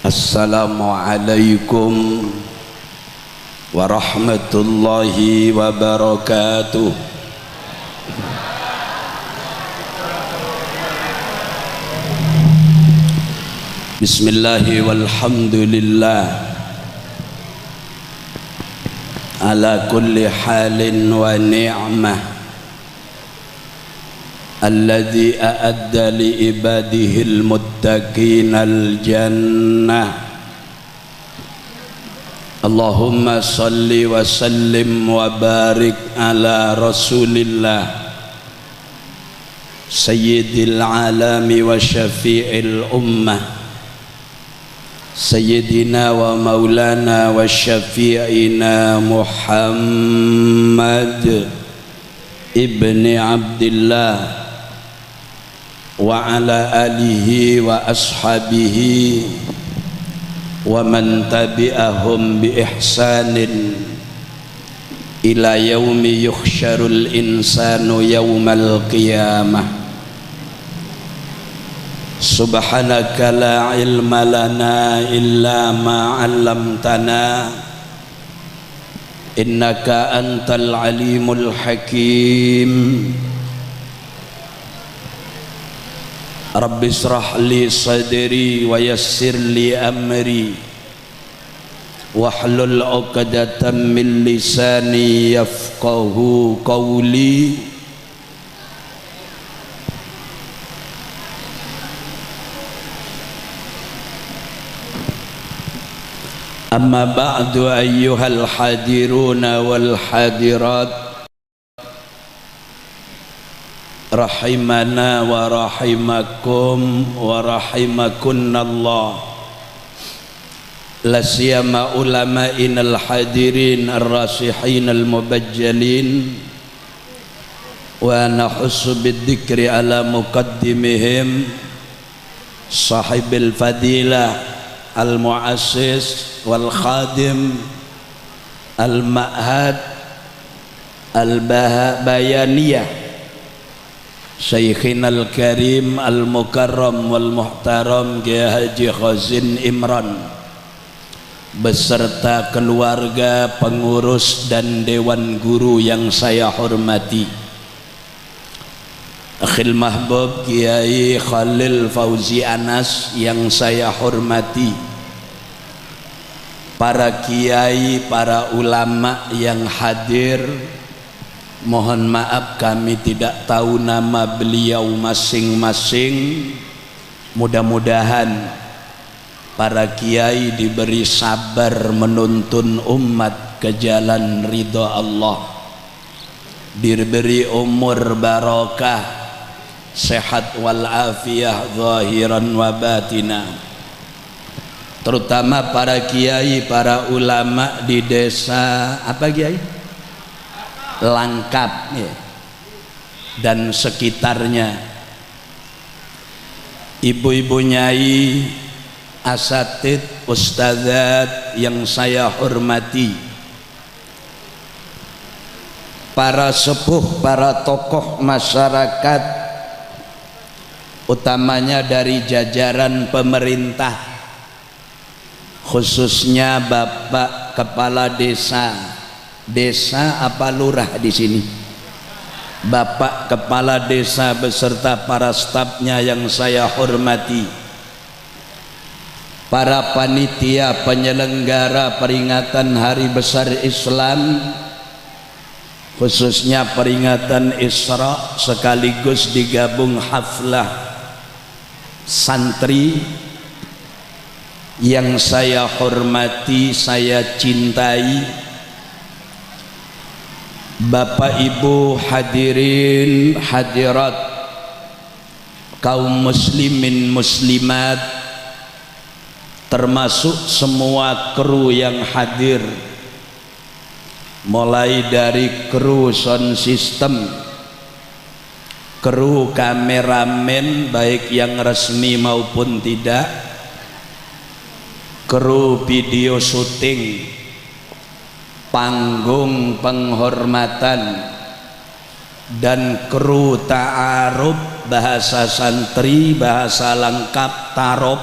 Assalamualaikum warahmatullahi wabarakatuh. Bismillahi walhamdulillah ala kulli halin wa ni'mah alladzi a'adda li ibadihil muttaqinal jannah. Allahumma salli wa sallim wa barik ala rasulillah sayyidil alami wa syafi'il ummah sayyidina wa maulana wa syafi'ina Muhammad ibni Abdillah wa ala alihi wa ashabihi wa man tabi'ahum bi ihsanin ila yaumi yuhsyarul insanu yaumal qiyamah. Subhanaka la ilma lana illa ma 'allamtana innaka antal alimul hakim. Rabbi israh li sadri wa yassir li amri wahlul 'uqdatam min lisani yafqahu qawli. Amma ba'du ayyuhal hadiruna wal hadirat rahimana wa rahimakum wa rahimakunallah, la siyama ulama'inal hadirin ar-rasihin al-mubajjalin, wa nahussu bidzikri ala muqaddimihim sahibil fadilah al-muassis wal khadim al-ma'had al-bayaniyah Syekhina al-Karim al-Mukarram wal Muhtaram Kiai Haji Khazin Imran beserta keluarga, pengurus dan dewan guru yang saya hormati, Akhil Mahbub Kiai Khalil Fauzi Anas yang saya hormati, para kiai, para ulama yang hadir. Mohon maaf kami tidak tahu nama beliau masing-masing. Mudah-mudahan para kiai diberi sabar menuntun umat ke jalan ridha Allah, diberi umur barakah, sehat wal afiyah zahiran wa batina, terutama para kiai, para ulama di desa apa kiai? Langkap ya, dan sekitarnya, ibu-ibu nyai, asatid, ustadzat yang saya hormati, para sepuh, para tokoh masyarakat, utamanya dari jajaran pemerintah, khususnya Bapak Kepala Desa apa lurah di sini, Bapak Kepala Desa beserta para stafnya yang saya hormati, para panitia penyelenggara peringatan Hari Besar Islam, khususnya peringatan Isra sekaligus digabung haflah santri yang saya hormati, saya cintai, Bapak Ibu hadirin hadirat, kaum muslimin muslimat, termasuk semua kru yang hadir, mulai dari kru sound system, kru kameramen baik yang resmi maupun tidak, kru video syuting, panggung penghormatan, dan kru ta'aruf, bahasa santri, bahasa lengkap tarob,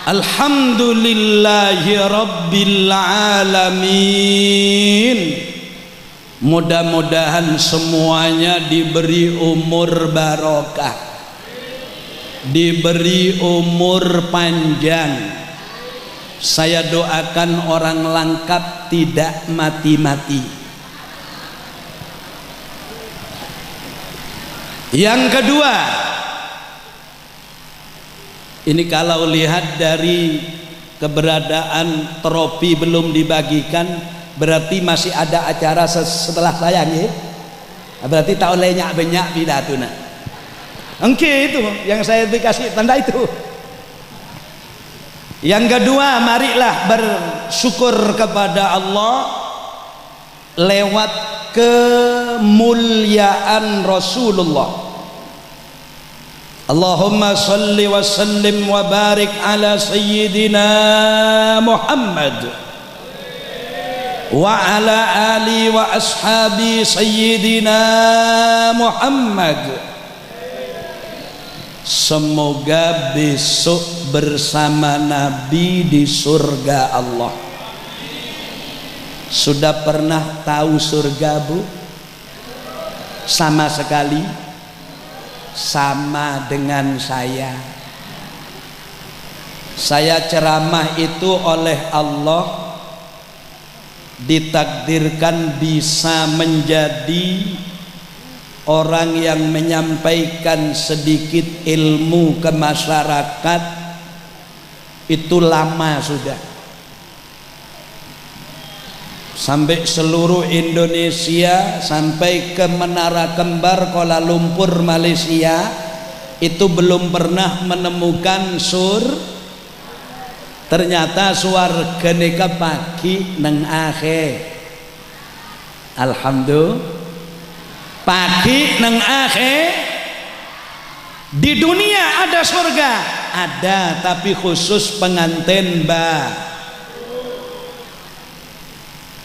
Alhamdulillahi Rabbil Alamin. Mudah-mudahan semuanya diberi umur barokah, diberi umur panjang. Saya doakan orang lengkap tidak mati-mati. Yang kedua, ini kalau lihat dari keberadaan trofi belum dibagikan, berarti masih ada acara setelah saya nih. Berarti tak oleh nyak-benyak pidatuna. Engke itu yang saya dikasih tanda itu. Yang kedua, marilah bersyukur kepada Allah lewat kemuliaan Rasulullah. Allahumma salli wa sallim wa barik ala sayyidina Muhammad wa ala ali wa ashabi sayyidina Muhammad. Semoga besok bersama Nabi di surga Allah. Sudah pernah tahu surga, Bu? Sama sekali. Sama dengan saya. Saya ceramah itu oleh Allah ditakdirkan bisa menjadi orang yang menyampaikan sedikit ilmu ke masyarakat. Itu lama sudah, sampai seluruh Indonesia, sampai ke Menara Kembar Kuala Lumpur Malaysia. Itu belum pernah menemukan ternyata suarga nika pagi neng akhir. Alhamdulillah, pagi neng akhir. Di dunia ada surga, ada, tapi khusus pengantin mbak.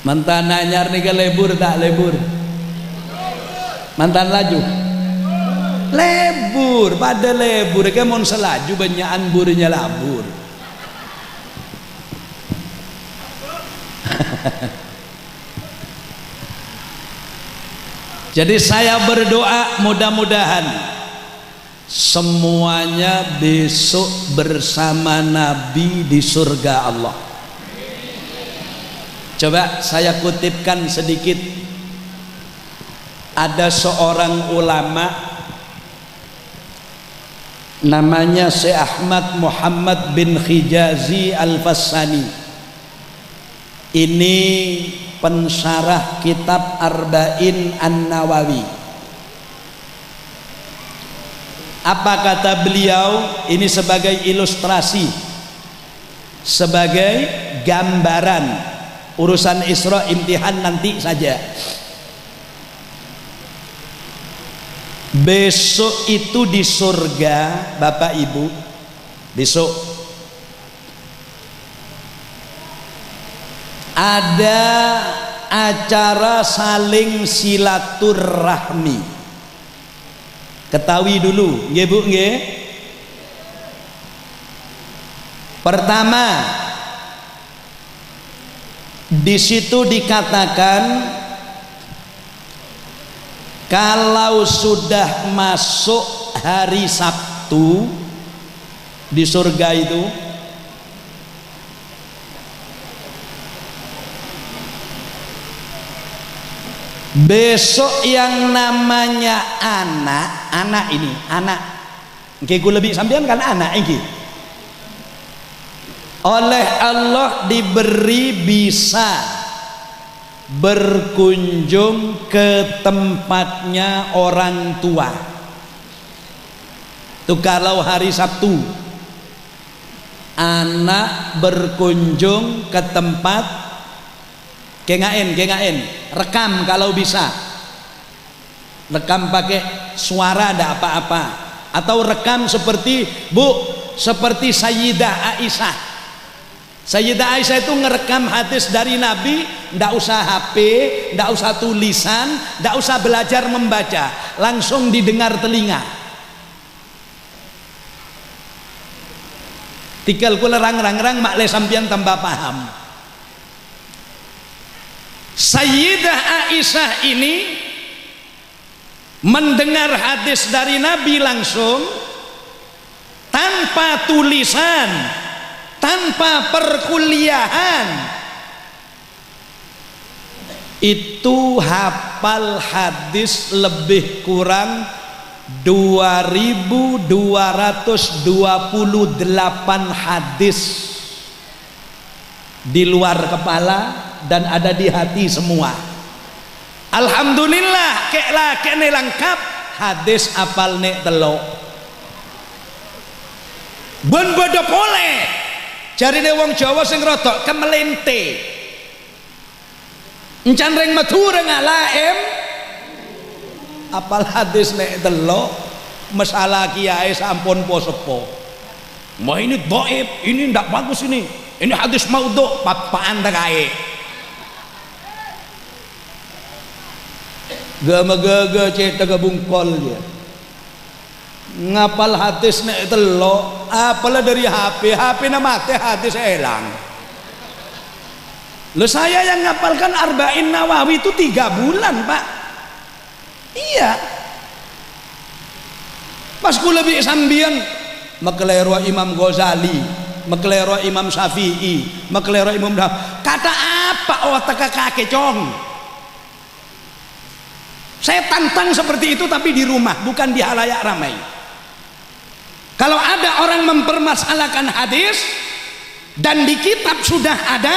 Mantan anyar nih ke lebur tak lebur? Mantan laju? Lebur, pada lebur. Kayak mon selaju banyakan burnya labur. Jadi saya berdoa mudah-mudahan semuanya besok bersama Nabi di surga Allah. Coba saya kutipkan sedikit. Ada seorang ulama namanya Syekh Ahmad Muhammad bin Hijazi Al-Fassani. Ini pensyarah kitab Arba'in An-Nawawi. Apa kata beliau? Ini sebagai ilustrasi, sebagai gambaran. Urusan Isra imtihan nanti saja. Besok itu di surga, Bapak Ibu, besok ada acara saling silaturahmi. Ketahui dulu, nggih Bu, nggih. Pertama, di situ dikatakan kalau sudah masuk hari Sabtu di surga itu, besok yang namanya anak ini, anak nggih ku lebih sampean kan anak iki, oleh Allah diberi bisa berkunjung ke tempatnya orang tua. Tuh kalau hari Sabtu anak berkunjung ke tempat kengain, rekam kalau bisa, rekam pakai suara ada apa-apa, atau rekam seperti Bu, seperti Sayyidah Aisyah. Sayyidah Aisyah itu ngerekam hadis dari Nabi, ndak usah HP, ndak usah tulisan, ndak usah belajar membaca, langsung didengar telinga. Tikal kula rang-rang mak le sampeyan tambah paham. Sayyidah Aisyah ini mendengar hadis dari Nabi langsung, tanpa tulisan, tanpa perkuliahan, itu hafal hadis lebih kurang 2228 hadis di luar kepala dan ada di hati semua. Alhamdulillah kene lengkap hadis apal nek telo. Ben bodo pole. Jarine wong Jawa sing rada kemelente. Encan ring metu ring alaim apal hadis nek telo masalah kiai sampun posepo. Mau ini dhaif, ini ndak bagus ini hadis maudhu, papaan kae. Gama-gaga cetak bungkol dia. Ngapal hadis nek telo, apalah dari HP nama teh hadis elang. Loh saya yang ngapalkan Arba'in Nawawi itu 3 bulan, Pak. Iya. Pas kula bi sambian makelero Imam Ghazali, makelero Imam Syafi'i, makelero Imam kata apa otak kakek cong. Saya tantang seperti itu tapi di rumah, bukan di halayak ramai. Kalau ada orang mempermasalahkan hadis dan di kitab sudah ada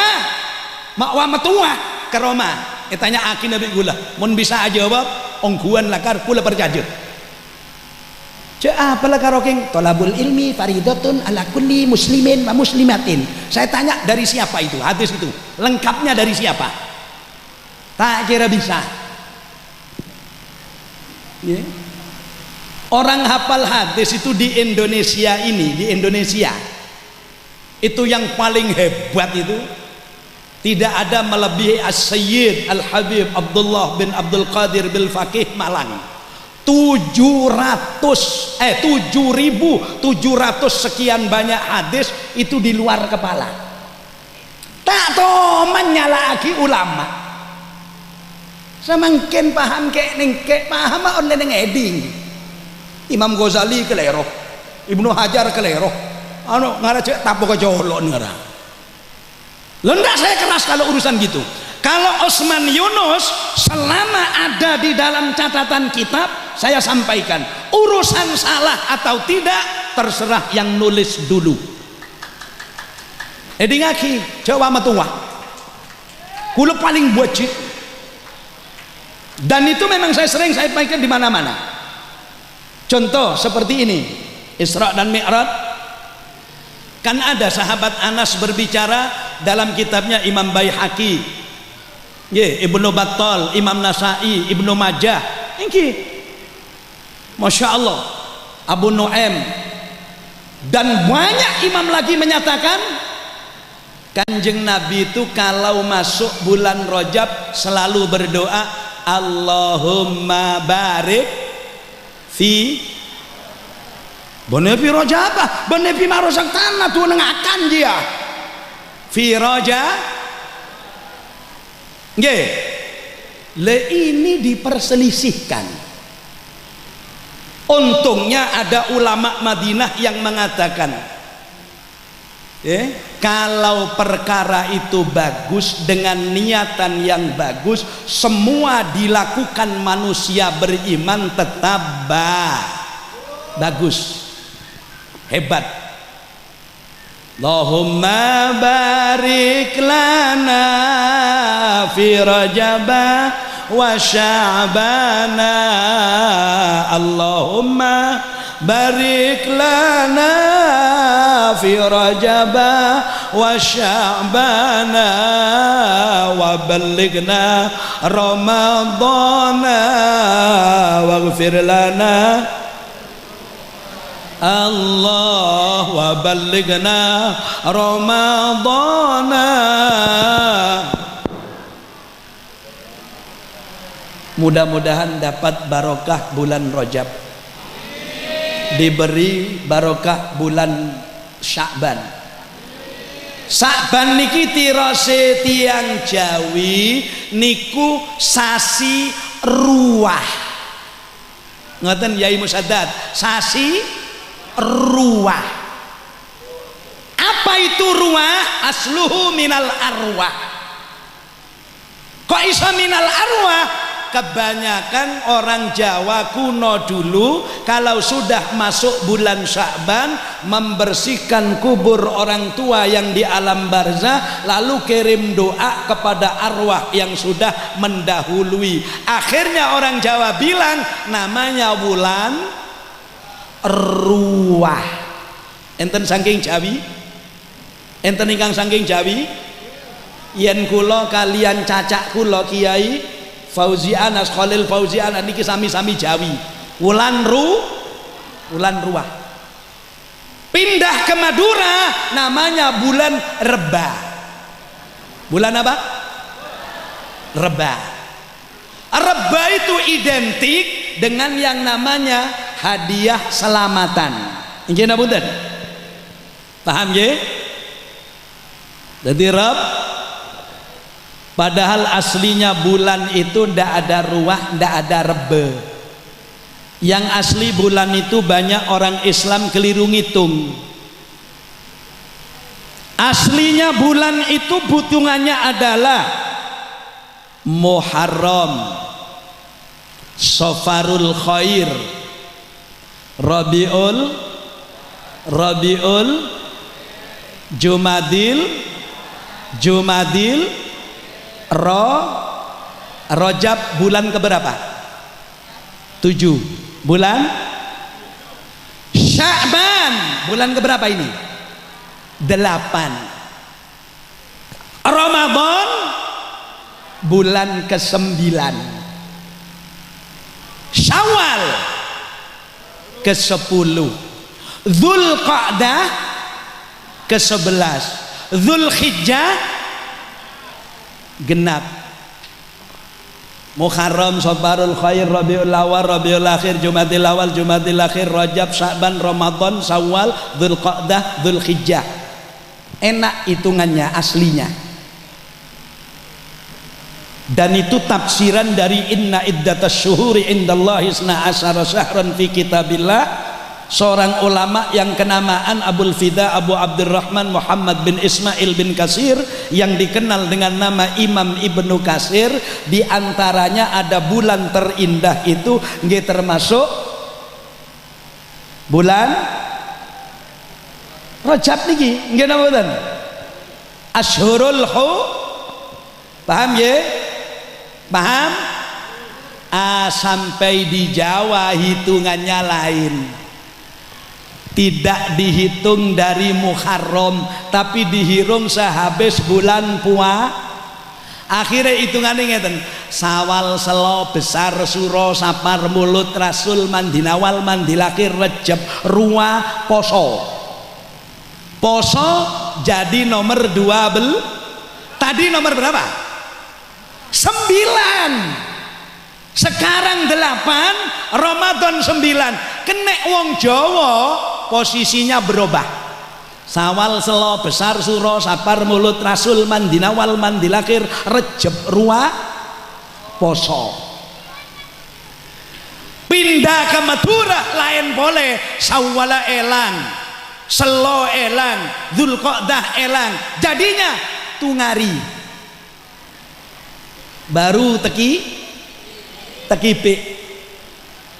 makwa metua ke Roma, tanya aki Nabi gula, mun bisa jawab ongguan lakar kula percaya. Apalah karoking tolabul ilmi faridatun ala kulli muslimin wa muslimatin. Saya tanya dari siapa itu hadis itu? Lengkapnya dari siapa? Tak kira bisa. Yeah. Orang hafal hadis itu di Indonesia ini, di Indonesia itu yang paling hebat itu tidak ada melebihi As-Sayyid Al-Habib Abdullah bin Abdul Qadir bil Faqih Malang. 700 sekian banyak hadis itu di luar kepala. Tak toman nyala lagi ulama. Semakin paham kek paham on neng eding. Imam Ghazali kelero, Ibnu Hajar kelero. Anu ngara cek tapo kejolok ngara. Lendak saya keras kalau urusan gitu. Kalau Osman Yunus selama ada di dalam catatan kitab, saya sampaikan urusan salah atau tidak terserah yang nulis dulu. Ngaki Jawa matua kulo paling buat. Dan itu memang saya sering saya sampaikan di mana-mana. Contoh seperti ini, Isra dan Mi'raj. Kan ada sahabat Anas berbicara dalam kitabnya Imam Baihaqi, Ibnu Battal, Imam Nasai, Ibnu Majah. Ini Masya Allah, Abu Nu'aim dan banyak imam lagi menyatakan Kanjeng Nabi itu kalau masuk bulan Rajab selalu berdoa Allahumma barik fi bonepi Rajab, bonepi marosak tanah tuh nengakan dia fi Rajab. Le ini diperselisihkan. Untungnya ada ulama Madinah yang mengatakan kalau perkara itu bagus dengan niatan yang bagus, semua dilakukan manusia beriman tetap bagus, hebat. Allahumma barik lana fi Rajaba wa Sya'bana. Allahumma barik lana fi Rajaba wa Sya'bana wa ballighna Ramadana waghfir lana Allah wa ballighna Ramadana. Mudah-mudahan dapat barokah bulan Rajab, diberi barokah bulan Sya'ban. Sa'ban niki tirose tiang Jawi niku sasi ruah. Ngoten Yai Musaddad, sasi ruah. Apa itu ruah? Asluhu minal arwah. Kok iso minal arwah? Kebanyakan orang Jawa kuno dulu kalau sudah masuk bulan Sya'ban membersihkan kubur orang tua yang di alam barzah, lalu kirim doa kepada arwah yang sudah mendahului. Akhirnya orang Jawa bilang namanya bulan ruah. Enten saking Jawi? Enten ingkang saking Jawi? Yen kula kalian cacak kula Kiai Fauzian Khalil Fauzian niki sami-sami Jawi. Wulan ruah. Pindah ke Madura namanya bulan Reba. Bulan apa? Reba. Reba itu identik dengan yang namanya hadiah selamatan. Nggih napa mboten? Paham nggih? Jadi padahal aslinya bulan itu ndak ada ruah, ndak ada rebe. Yang asli bulan itu banyak orang Islam keliru ngitung. Aslinya bulan itu hitungannya adalah Muharram, Safarul Khair, Rabiul, Jumadil, Rojab bulan keberapa? 7. Bulan Sya'ban bulan keberapa ini? 8. Ramadan bulan ke-9. Syawal ke-10. Dzulqa'dah ke-11. Dzulhijjah genap. Muharram, Safarul Khair, Rabiul Awal, Rabiul Akhir, Jumadil Awal, Jumadil Akhir, Rajab, Sya'ban, Ramadan, Syawal, Dzulqa'dah, Dzulhijjah. Enak hitungannya aslinya. Dan itu tafsiran dari inna iddatas syuhuri indallahi isna asyara syahran fi kitabillah. Seorang ulama yang kenamaan Abul Fida Abu Abdurrahman Muhammad bin Ismail bin Katsir yang dikenal dengan nama Imam Ibnu Katsir, diantaranya ada bulan terindah itu nggih termasuk bulan Rajab niki nggih napa mboten? Asyhurul paham nggih? Paham? Sampai di Jawa hitungannya lain. Tidak dihitung dari Muharram, tapi dihitung sehabis bulan akhirnya hitungannya ngeten: Sawal, Selo, Besar, Suro, Sapar, Mulut, Rasul, Mandinawal, Mandilakir, Rejab, Ruwa, Poso. Poso jadi nomor 12. Tadi nomor berapa? 9. Sekarang 8, Ramadan 9. Kenek wong Jawa posisinya berubah. Sawal, Selo, Besar, Suro, Sapar, Mulut, Rasul, Mandinawal, Mandilakir, Rejab, Ruwa, Poso. Pindah ke Madura lain boleh. Syawal elang, Selo elang, Dzulqa'dah elang. Jadinya Tungari. Baru teki P.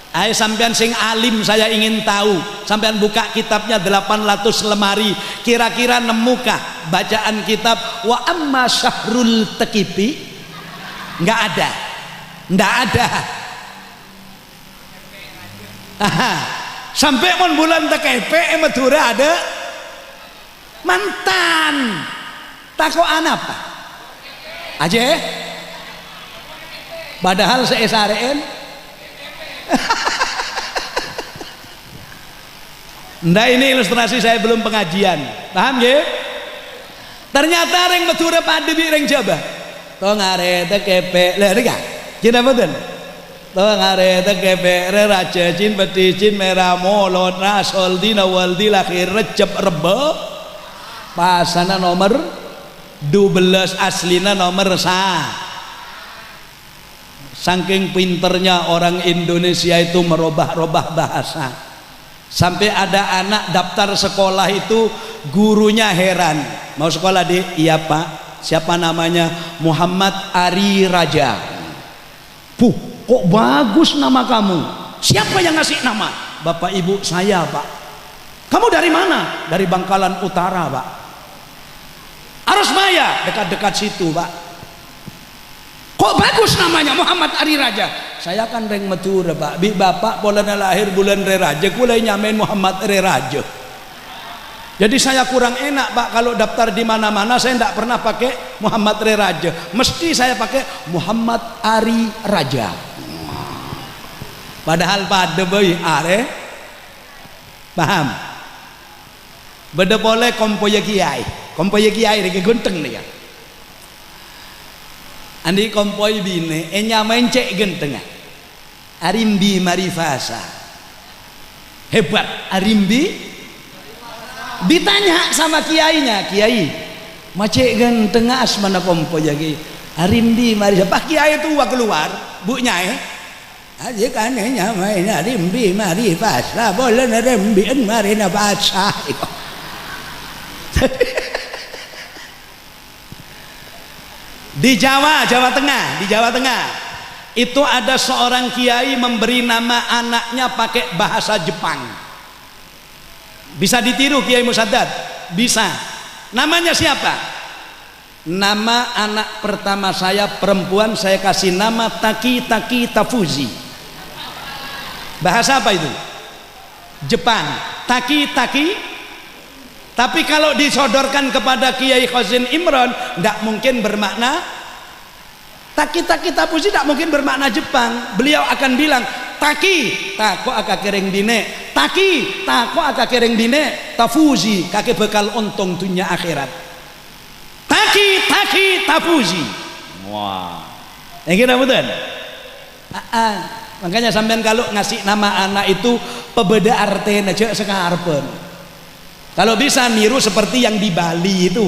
Ayo sampean sing alim, saya ingin tahu. Sampean buka kitabnya 800 lemari, kira-kira nemukah bacaan kitab wa amma syahrul taqipi? Enggak ada. Enggak ada. Sampai mon bulan taqipi Madura ada mantan. Takoan apa? Aja. Padahal se-SRN ndak, ini ilustrasi saya belum pengajian. Paham ya? Ternyata ring Madura padi bi ring Jawa. To ngarete kepe lha rika. Kira mboten? To ngarete kepe re raja jin peti jin merah molot rasul dina waldi lakhir Rejab Rebo pasana nomor 12, aslina nomor saking pinternya orang Indonesia itu merubah-rubah bahasa, sampai ada anak daftar sekolah itu gurunya heran, mau sekolah di, iya pak, siapa namanya? Muhammad Ari Raja. Puh, kok bagus nama kamu, siapa yang ngasih nama? Bapak ibu saya pak. Kamu dari mana? Dari Bangkalan Utara pak. Arosmaya, dekat-dekat situ pak. Kok bagus namanya Muhammad Ari Raja? Saya kan reng metur pak, bi bapak bulan lahir bulan Re Raja, kulai nyamain Muhammad Re Raja. Jadi saya kurang enak pak kalau daftar di mana-mana, saya tidak pernah pakai Muhammad Re Raja, mesti saya pakai Muhammad Ari Raja. Padahal pada boy are paham. Beda boleh kompoya kiai rek genteng nih ya. Andi kompoi bine nyamain cek genteng. Arimbi Marifasa. Hebat Arimbi. Ditanya sama kiainya, kiai macek ganteng asmana kompoi lagi. Arimbi Marifasa. Pak kiai itu keluar, bu nyai. Aja kan nyamain Arimbi Marifasa. Boleh Arimbi Marifasa. Di Jawa Tengah itu ada seorang kiai memberi nama anaknya pakai bahasa Jepang. Bisa ditiru Kiai Musaddad? Bisa. Namanya siapa? Nama anak pertama saya perempuan, saya kasih nama Taki Tafuzi. Bahasa apa itu? Jepang. Taki. Tapi kalau disodorkan kepada Kiai Khazin Imron, tidak mungkin bermakna Taki Tafuzi, tidak mungkin bermakna Jepang. Beliau akan bilang Taki tako aka kereng dine, Taki tako aka kereng dine, Tafuzi kake bekal untung dunia akhirat. Taki Tafuzi. Wah, yang kira betul. Makanya sampean kalau ngasih nama anak itu pebeda artena aja sekarang. Kalau bisa niru seperti yang di Bali itu.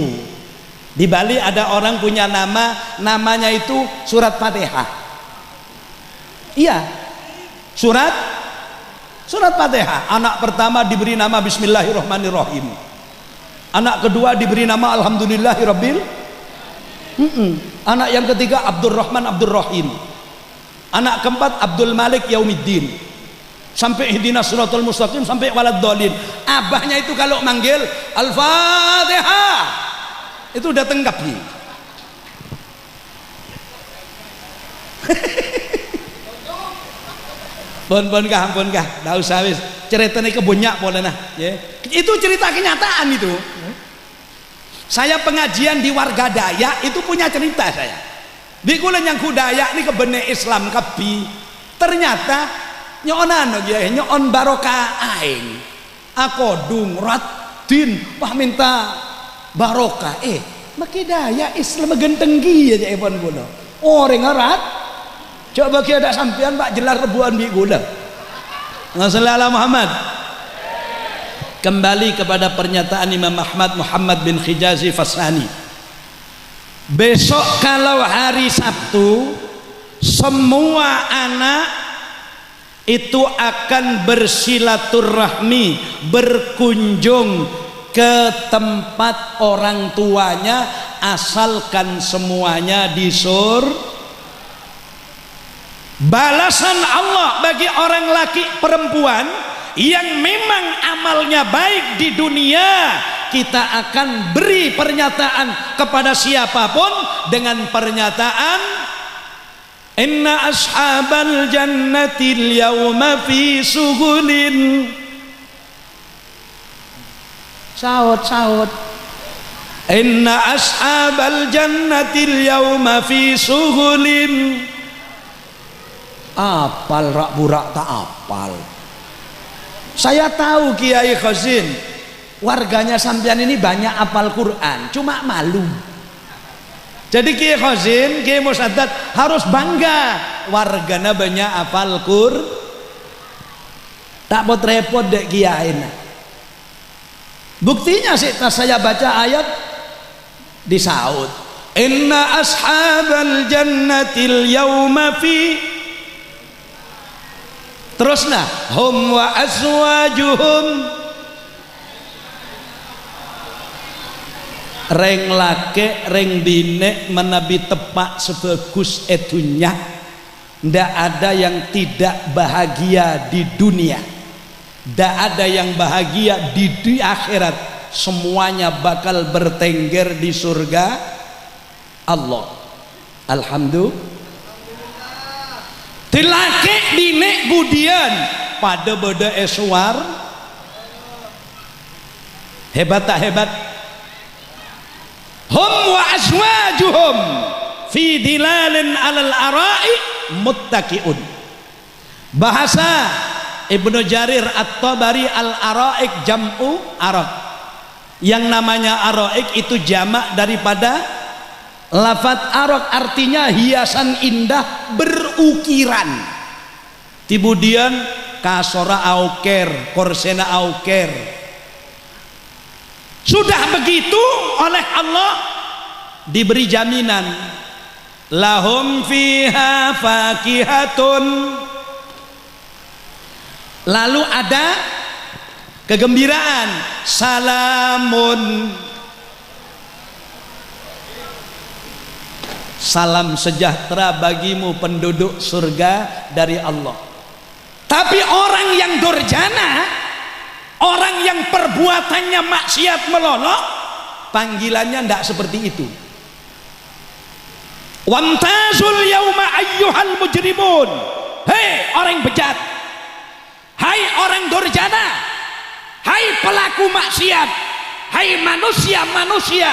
Di Bali ada orang punya namanya itu surat Fatihah. Iya. Surat Fatihah. Anak pertama diberi nama Bismillahirrahmanirrahim. Anak kedua diberi nama Alhamdulillahirabbil. Anak yang ketiga Abdurrahman Abdurrahim. Anak keempat Abdul Malik Yaumiddin. Sampai ihdinas siratal mustaqim, sampai waladdallin. Abahnya itu kalau manggil Al-Fatihah itu udah tenggap nih. Ampun kah, nggak usah wis. Ceritanya kebunyak boleh nah. Ya. Itu cerita kenyataan itu. Saya pengajian di warga Dayak itu punya cerita saya. Bikulan yang kudayak ini kebene Islam kabi. Ternyata nyonan ya, nyon barokah aing. Akodung ratin pah minta barokah. Maki Dayak Islam genteng gi aja epon gula. Orang erat. Coba kita ada sampean Pak jelar rebuan bi gula. Sallallahu Muhammad. Kembali kepada pernyataan Imam Ahmad Muhammad bin Khijazi Fasani. Besok kalau hari Sabtu semua anak itu akan bersilaturahmi, berkunjung ke tempat orang tuanya, asalkan semuanya di surga. Balasan Allah bagi orang laki perempuan yang memang amalnya baik di dunia, kita akan beri pernyataan kepada siapapun dengan pernyataan inna ashabal jannatil yawma fi sughulin. Saut inna ashabal jannatil yawma fi sughulin. Apal rak burak tak apal. Saya tahu Kiai Khazin warganya sampean ini banyak apal Quran, cuma malu. Jadi Kiai Khazin, Kiai Musaddad harus bangga warganya banyak apal Quran. Tak pot repot dek Kiai. Buktinya sih saya baca ayat disaut, inna ashabal jannatil yawma fi, terus nah hum wa azwajuhum, reng lake reng bine menabi tepak sebagus edunya, ndak ada yang tidak bahagia di dunia, ndak ada yang bahagia di akhirat, semuanya bakal bertengger di surga Allah. Alhamdulillah. Tilake bine budian pada beda eswar, hebat tak hebat? Hum wa azwajuhum fi dilalin alal ara'i muttaqiun. Bahasa Ibnu Jarir At-Tabari, al-ara'ik jam'u araq. Yang namanya ara'ik itu jamak daripada lafaz araq, artinya hiasan indah berukiran. Kemudian kasora auker, korsena auker. Sudah begitu oleh Allah diberi jaminan, lahum fiha fakihatun, lalu ada kegembiraan, salamun, salam sejahtera bagimu penduduk surga dari Allah. Tapi orang yang durjana, orang yang perbuatannya maksiat melolok, panggilannya tidak seperti itu. Wamtazul yauma ayyuhal mujrimun, hei orang bejat, hai orang durjana, hai pelaku maksiat, hai manusia-manusia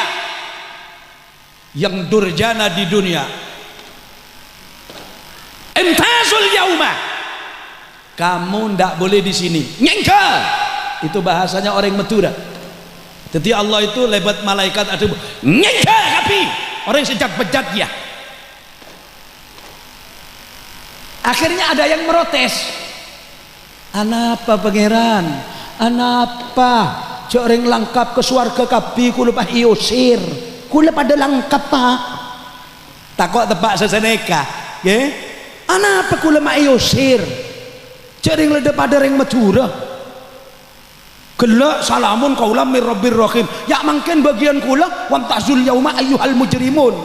yang durjana di dunia, imtazul yauma, kamu tidak boleh di sini, nyengkel. Itu bahasanya orang Madura. Jadi Allah itu lebat malaikat ada nyengkel, tapi orang sejak bejat dia. Akhirnya ada yang merotes, anapa pangeran, anapa orang lengkap ke swarga kabi kula pas iusir, kula pada lengkap pak, takut tebak seseneka, nggih, anapa kula mak iusir, orang leda pada ring Madura, gelak salamun kaulam mir rabbir rahim, ya mungkin bagian kula wamtazul yauma ayyuhal mujrimun,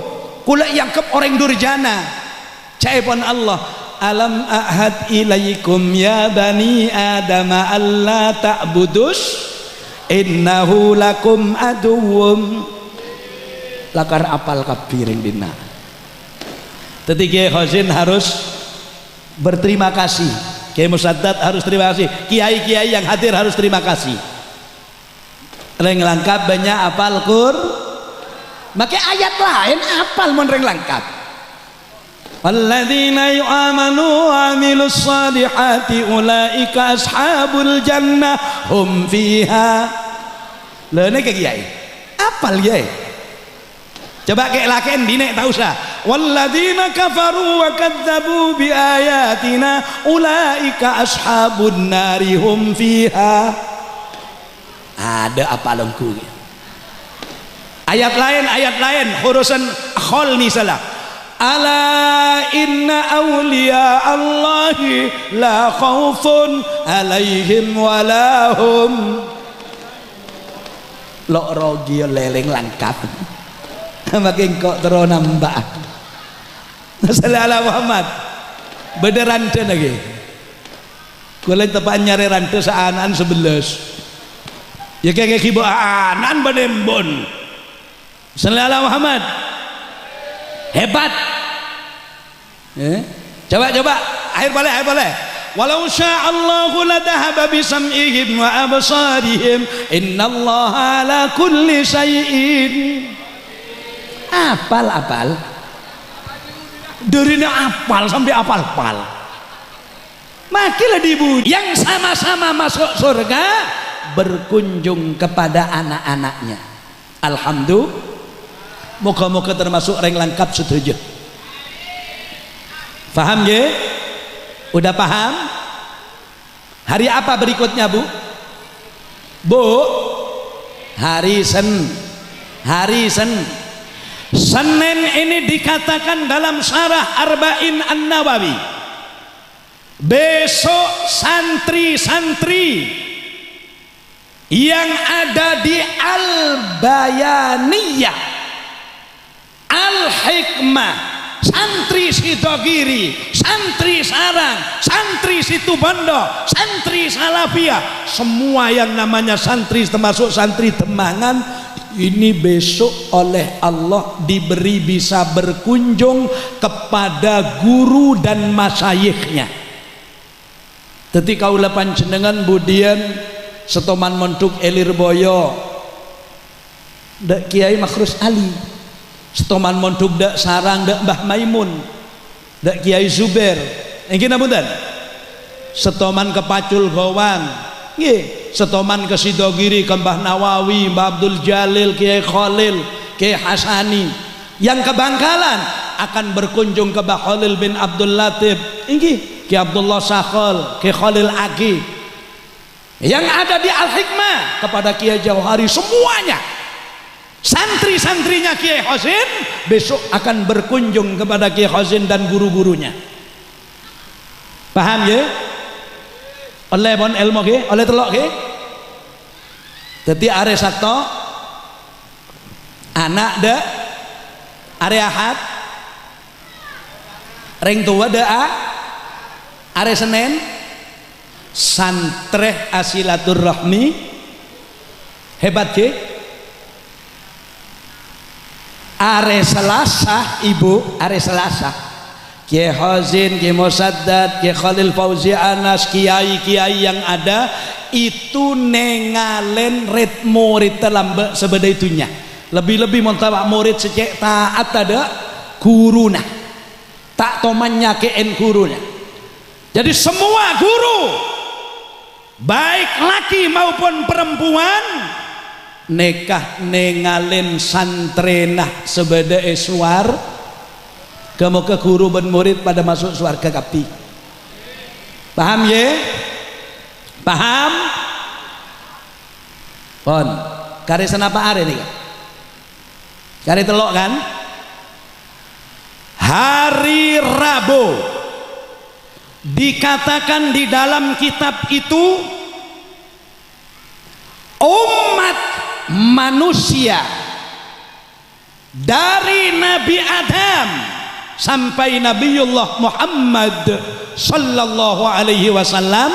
kula yang kep orang durjana, caipun Allah. Alam ahad ilaikum ya bani adam alla ta'budus innahu lakum aduwwum, lakar apal kabiring dina. Tetapi Khazin harus berterima kasih, Kiai Musaddad harus terima kasih, kiai-kiai yang hadir harus terima kasih. Reng lengkap banyak apal Qur, maka ayat lain apal mon reng lengkap. Alladzina yu'amanu wa amilus salihati ulaika ashabul jannah hum fiha. Lene ke kiai apal kiai, coba kayak laken dine tak usah. Walladzina kafaru wa kadzabu bi ayatina ulaika ashabun nari hum fiha. Ada apalongku. Ayat lain urusan khol misalnya, ala inna awliya Allahi la khaufun alaihim walahum, lok rogi leleng lengkap makin kok terus nambah. Sallallahu Muhammad beda rante lagi, kulit tepat nyari rante seanan 11 ya kayak kibo anan badembon. Sallallahu Muhammad hebat. Coba air boleh. Walau sya'allahu ladahaba bisam'ihim wa absarihim innallaha ala kulli syai'in. Apal darinya apal sampai apal makilah dibu yang sama-sama masuk surga berkunjung kepada anak-anaknya. Alhamdulillah, moga-moga termasuk reng lengkap setuju. Paham ya? Udah paham? Hari apa berikutnya Bu? Bu, hari Senin ini dikatakan dalam syarah Arba'in An-Nawawi, besok santri-santri yang ada di Al-Bayaniyah, Al-Hikmah, santri Sidogiri, santri Sarang, santri Situbondo, santri Salafiyah, semua yang namanya santri termasuk santri Demangan, ini besok oleh Allah diberi bisa berkunjung kepada guru dan masyayikhnya. Dadi kaula panjenengan budian setoman montuk Elirboyo dak Kiai Makhrus Ali, setoman montuk dak Sarang dak Mbah Maimun, dak Kiai Zubair, nggih napunten, setoman ke Pacul Gowang, nggih, setoman ke Sidogiri ke Mbah Nawawi, Mbah Abdul Jalil, Kiai Khalil, Kiai Hasani. Yang ke Bangkalan akan berkunjung ke Mbah Khalil bin Abdul Latif, nggih, Kiai Abdullah Sakhal, Kiai Khalil Agi. Yang ada di Al-Hikmah kepada Kiai Jauhari, semuanya santri-santrinya Kiai Hasin besok akan berkunjung kepada Kiai Hasin dan guru-gurunya. Paham ya? Oleh bon ilmu ke, oleh telok ke. Jadi are Sabtu anak de are Ahad ring tua de are Senin santreh asilaturrahmi hebat ke. Are Selasa ibu, are Selasa Kiai Hazin, Kiai Musaddad, Kiai Khalil Fauzi Anas, kiai-kiai yang ada itu nengalen red murid terlambat sebeda itunya. Lebih-lebih montabak murid secek taat ada guruna, tak tomannya keen gurunya. Jadi semua guru baik laki maupun perempuan nekah nengalen santrenah sebeda eswar. Kamu ke guru ben murid pada masuk surga kapi. Paham ya? Paham? Pon, kari senapa are nih? Kari telok kan? Hari Rabu dikatakan di dalam kitab itu umat manusia dari Nabi Adam sampai Nabiullah Muhammad sallallahu alaihi wasallam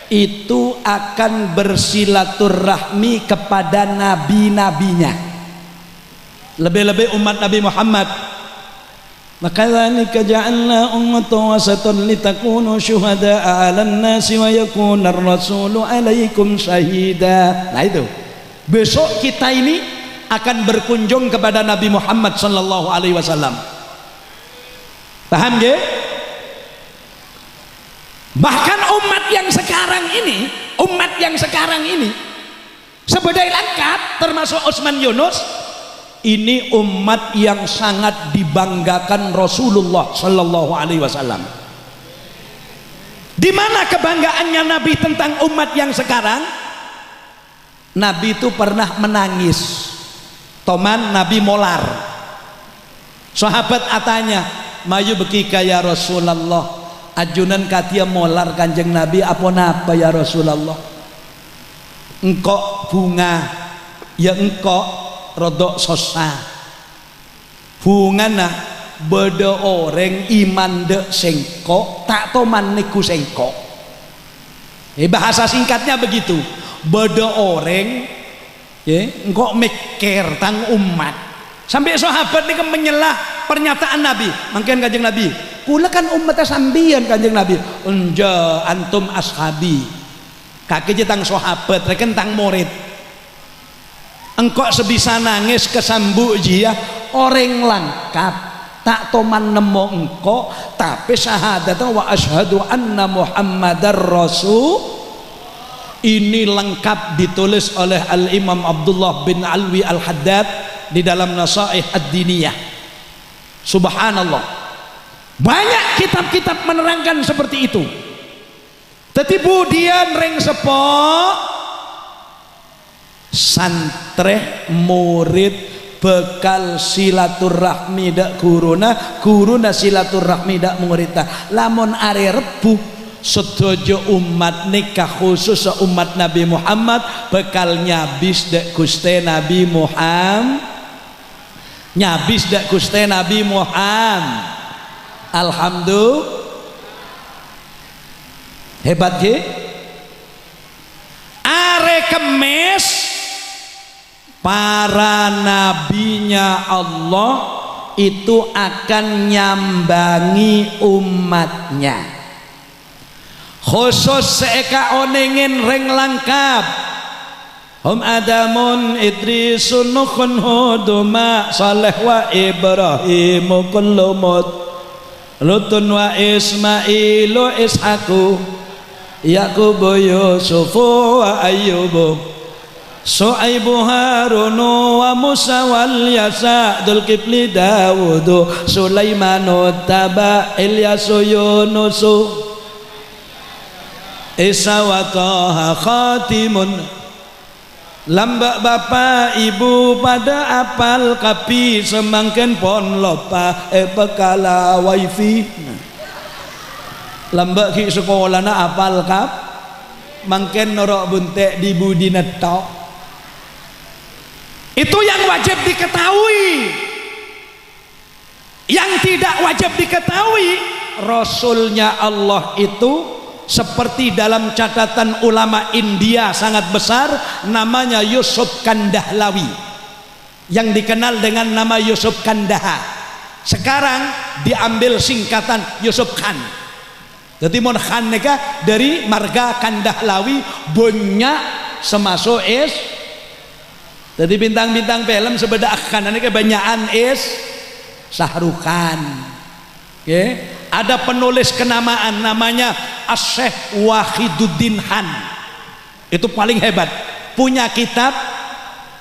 itu akan bersilaturahmi kepada nabi-nabinya, lebih-lebih umat Nabi Muhammad. Makadzalika ja'alna ummatan wasatan litakunu syuhada'a 'alan nasi wa yakuna ar-rasulu 'alaikum syahida. Nah itu besok kita ini akan berkunjung kepada Nabi Muhammad sallallahu alaihi wasallam. Paham ya? Bahkan umat yang sekarang ini sebedai lengkap termasuk Utsman Yunus, ini umat yang sangat dibanggakan Rasulullah sallallahu alaihi wasallam. Di mana kebanggaannya Nabi tentang umat yang sekarang? Nabi itu pernah menangis. Toman Nabi molar. Sahabat atanya, "Mayu bekika ya Rasulullah." Ajunan katia molar Kanjeng Nabi apa napa ya Rasulullah? Engkok bunga, ya engkok rodok sosa. Bunga nah beda orang iman dek sengkok tak toman niku sengkok. Bahasa singkatnya begitu. Beda orang ya, engkau mikir tang umat sampai sahabat ini menyelah pernyataan Nabi. Mungkin Kanjeng Nabi, kula kan umatnya sambian Kanjeng Nabi. Unja antum ashabi. Kaki jetang sahabat, reken tang murid. Engkau sebisa nangis kesambu jia orang lengkap. Tak toman nemu engkau, tapi syahadat wa asyhadu anna Muhammadar Rasul. Ini lengkap ditulis oleh Al-Imam Abdullah bin Alwi Al-Haddad di dalam Nasaih Ad-Diniyah. Subhanallah, banyak kitab-kitab menerangkan seperti itu. Tetapi budian ring sepok santreh murid bekal silaturahmi dak guruna silaturahmi dak muridna. Lamun are Rebu sedojo umat nikah khusus umat Nabi Muhammad bekal nyabis dak Gusti Nabi Muhammad, nyabis dak Gusti Nabi Muhammad. Alhamdulillah, hebat ge. Are Kemis para nabinya Allah itu akan nyambangi umatnya, khusus seeka onengin reng lengkap. Hum Adamun Idrisun Nuhun Huduma Saleh wa Ibrahimu kullumut Lutun wa Ismailu Ishaku Yaqubu Yusufu wa Ayyubu Su'aibu Harunu wa Musa wal Yasa Dzulkifli Dawudu Sulaimanu Taba Ilyasu Yunusu Isa wa Taha Khatimun. Lambak bapak ibu pada apal kapi semangken pon lopa bekala wifi. Lambak ki sekolah na apal kap mangken norok buntek di budi netok. Itu yang wajib diketahui. Yang tidak wajib diketahui, Rasulnya Allah itu seperti dalam catatan ulama India sangat besar, namanya Yusuf Kandahlawi, yang dikenal dengan nama Yusuf Kandaha. Sekarang diambil singkatan Yusuf Khan. Jadi mon Khan neka dari marga Kandahlawi banyak semasuk es. Jadi bintang-bintang film sebeda Khan neka banyakan es Sahrukan. Okay. Ada penulis kenamaan namanya Asy-Syaikh Wahiduddin Han, itu paling hebat, punya kitab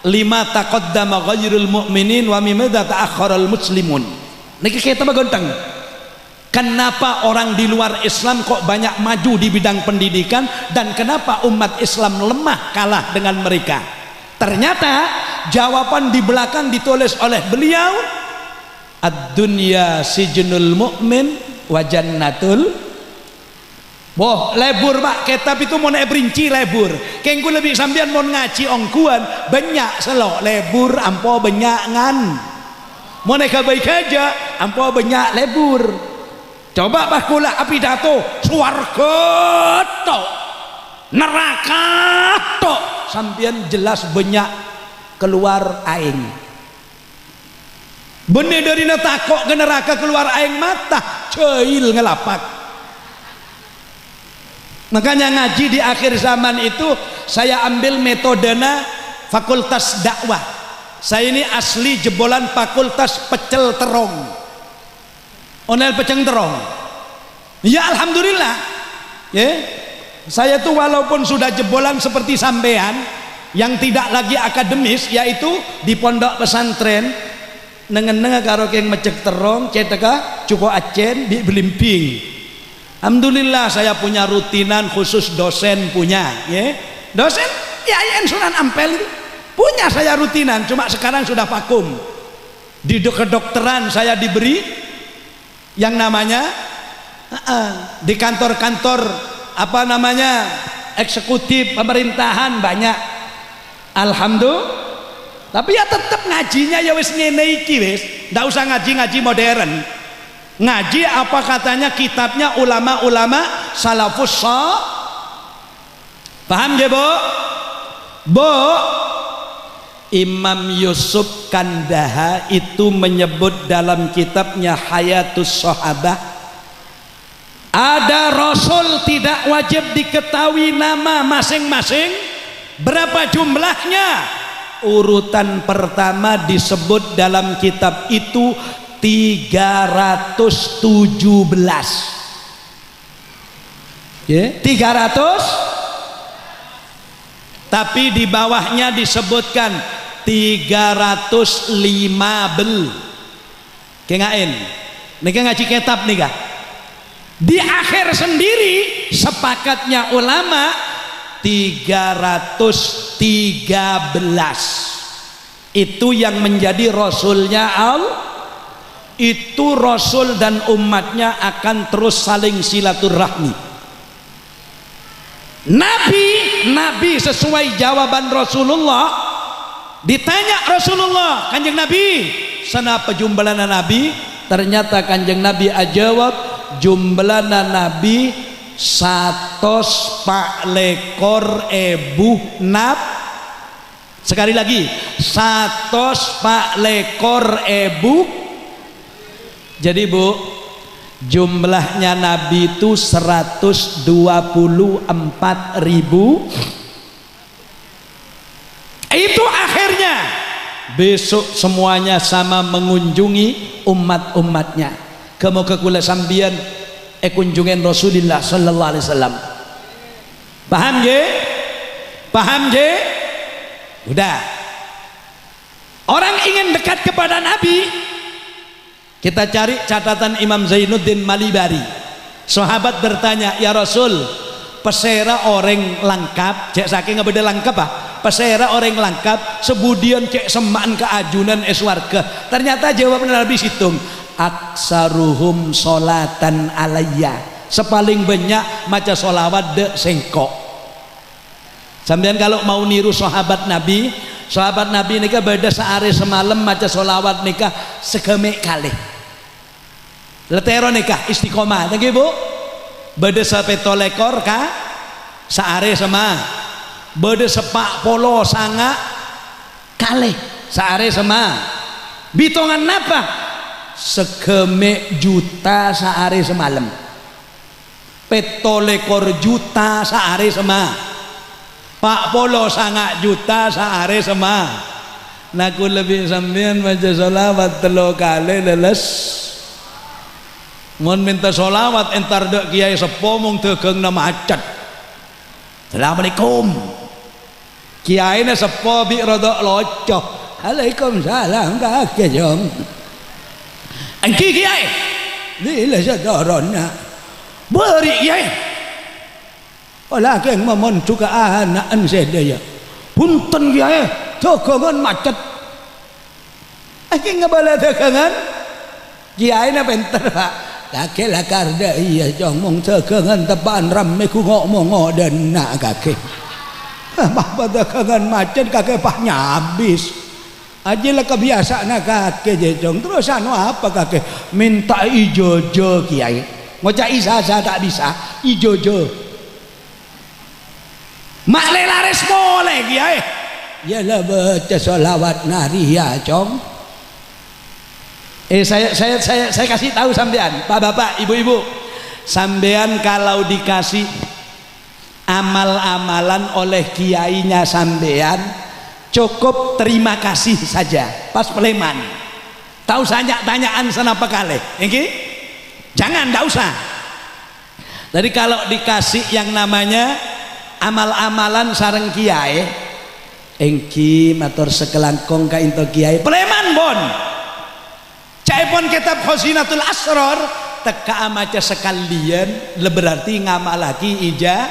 Lima Taqaddama Ghairul Mu'minin wa Mimma Ta'akhkharal Muslimun. Niki kitab gonteng. Kenapa orang di luar Islam kok banyak maju di bidang pendidikan dan kenapa umat Islam lemah kalah dengan mereka? Ternyata jawaban di belakang ditulis oleh beliau, ad-dunya sijnul mu'min wa jannatul. Boh, lebur pak kitab itu mau berinci lebur. Kengku lebih sambian mau ngaji ongkuan banyak selok lebur ampo banyak ngan. Mau neka baik aja ampo banyak lebur. Coba bah kula api dato swarga tok neraka tok sambian jelas banyak keluar aing. Bener dari takok ke neraka keluar aing mata ceil ngelapak. Makanya ngaji di akhir zaman itu saya ambil metodena fakultas dakwah. Saya ini asli jebolan fakultas pecel terong, onel peceng terong. Ya alhamdulillah ya, saya tuh walaupun sudah jebolan seperti sampean yang tidak lagi akademis, yaitu di pondok pesantren nengen-nengen karo keng mecek terong ceteka cukup acen di belimping. Alhamdulillah saya punya rutinan khusus, dosen punya ya. Dosen IAIN Sunan Ampel itu punya saya rutinan, cuma sekarang sudah vakum. Di kedokteran saya diberi yang namanya di kantor-kantor apa namanya eksekutif pemerintahan banyak. Alhamdulillah. Tapi ya tetap ngajinya ya wis ngene iki wis, ndak usah ngaji-ngaji modern. Ngaji apa katanya kitabnya ulama-ulama salafus saleh. Paham ya, Bu? Bu, Imam Yusuf Kandaha itu menyebut dalam kitabnya Hayatus Sahabah, ada rasul tidak wajib diketahui nama masing-masing. Berapa jumlahnya? Urutan pertama disebut dalam kitab itu 317. Ya, 300. Tapi di bawahnya disebutkan 315. Kengain. Niki ngaji kitab nih kah? Di akhir sendiri sepakatnya ulama 313. Itu yang menjadi rasulnya Allah. Itu rasul dan umatnya akan terus saling silaturahmi. Nabi sesuai jawaban Rasulullah. Ditanya Rasulullah, Kanjeng Nabi, senapa jumlahna Nabi? Ternyata Kanjeng Nabi ajawab, jumlahna Nabi 104 ebu nab. Sekali lagi, 104 ebu. Jadi Bu, jumlahnya Nabi itu 124.000. Itu akhirnya besok semuanya sama mengunjungi umat-umatnya. Kamu kekula sambian kunjungin Rasulullah sallallahu alaihi wasallam. Paham je? Paham je? Udah. Orang ingin dekat kepada Nabi, kita cari catatan Imam Zainuddin Malibari. Sahabat bertanya, ya Rasul, pesera orang lengkap, cek saking ngebeda lengkap ah. Pesera orang lengkap, sebudian cek semaan keajunan eswarga. Ternyata jawaban Nabi situng, aksaruhum solatan alayya, sepaling banyak maca solawat de sengkok. Sampean kalau mau niru sahabat Nabi nikah beda sehari semalam maca solawat nikah segemek kali. Letero nikah istiqomah, thank Bu. Beda sepetolekor ka sehari sama. Beda sepak polo sanga kali sehari sama. Bitongan apa? Segemek juta sehari semalam. Petolekor juta sehari sama. Pak polo sanga juta sehari sama. Naku lebih sampean baca solawat 3 kali leles. Mun minta solawat entar dek kiai sepo mung tegeng nama macet. Assalamualaikum. Kiai na sepo bi rodok locoh. Waalaikumsalam kakek jong. Engki kiai. Lila sadorona. Beri kiai. Olah keng momon juga anak sedaya. Punten kiai, dagangan macet. Aki ngabala dagangan. Kiai na pinter Pak. Kakek lah karda iya jong dagangan tepan rame ku ngomong dan nak kakek. Apa dagangan macet kakek pah nyabis. Ajalah kebiasaan kakek jong. Terus anu apa kakek? Minta ijojo kiai. Ngoca isa tak bisa ijojo. Mak laris boleh kiai. Yalah baca solawat naria cong. Saya kasih tahu sampean, Bapak, Ibu-ibu, sampean kalau dikasih amal-amalan oleh kiainya sampean, cukup terima kasih saja. Pas peleman, tahu saja tanyaan senapa kali, ini? Jangan, tidak usah. Jadi kalau dikasih yang namanya amal-amalan sareng kiai, engki matur sekelangkong ka into kiai, peleman bon. Caipun kitab Khazinatul Asrar teka amaca sekalian berarti ngamal lagi ija.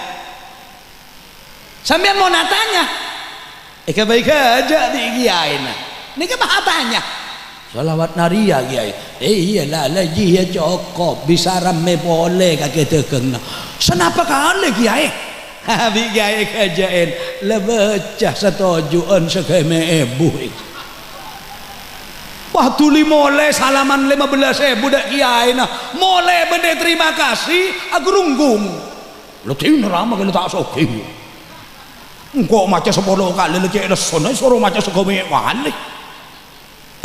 Sampean mau natanya ika baik aja di kiai na ini kebah tanya salawat naria kiai iyalah lagi ya cukup bisa rame boleh kakek tegeng senapa kali kiai habis kiai kajain lebecah setujuan segeme ebu. Wah tuli mole salaman 15.000 dak kiai nah mole bende terima kasih agrunggung lu tin rama kene tak soge engko maca 10 kali lecek lesone suruh maca segome wali.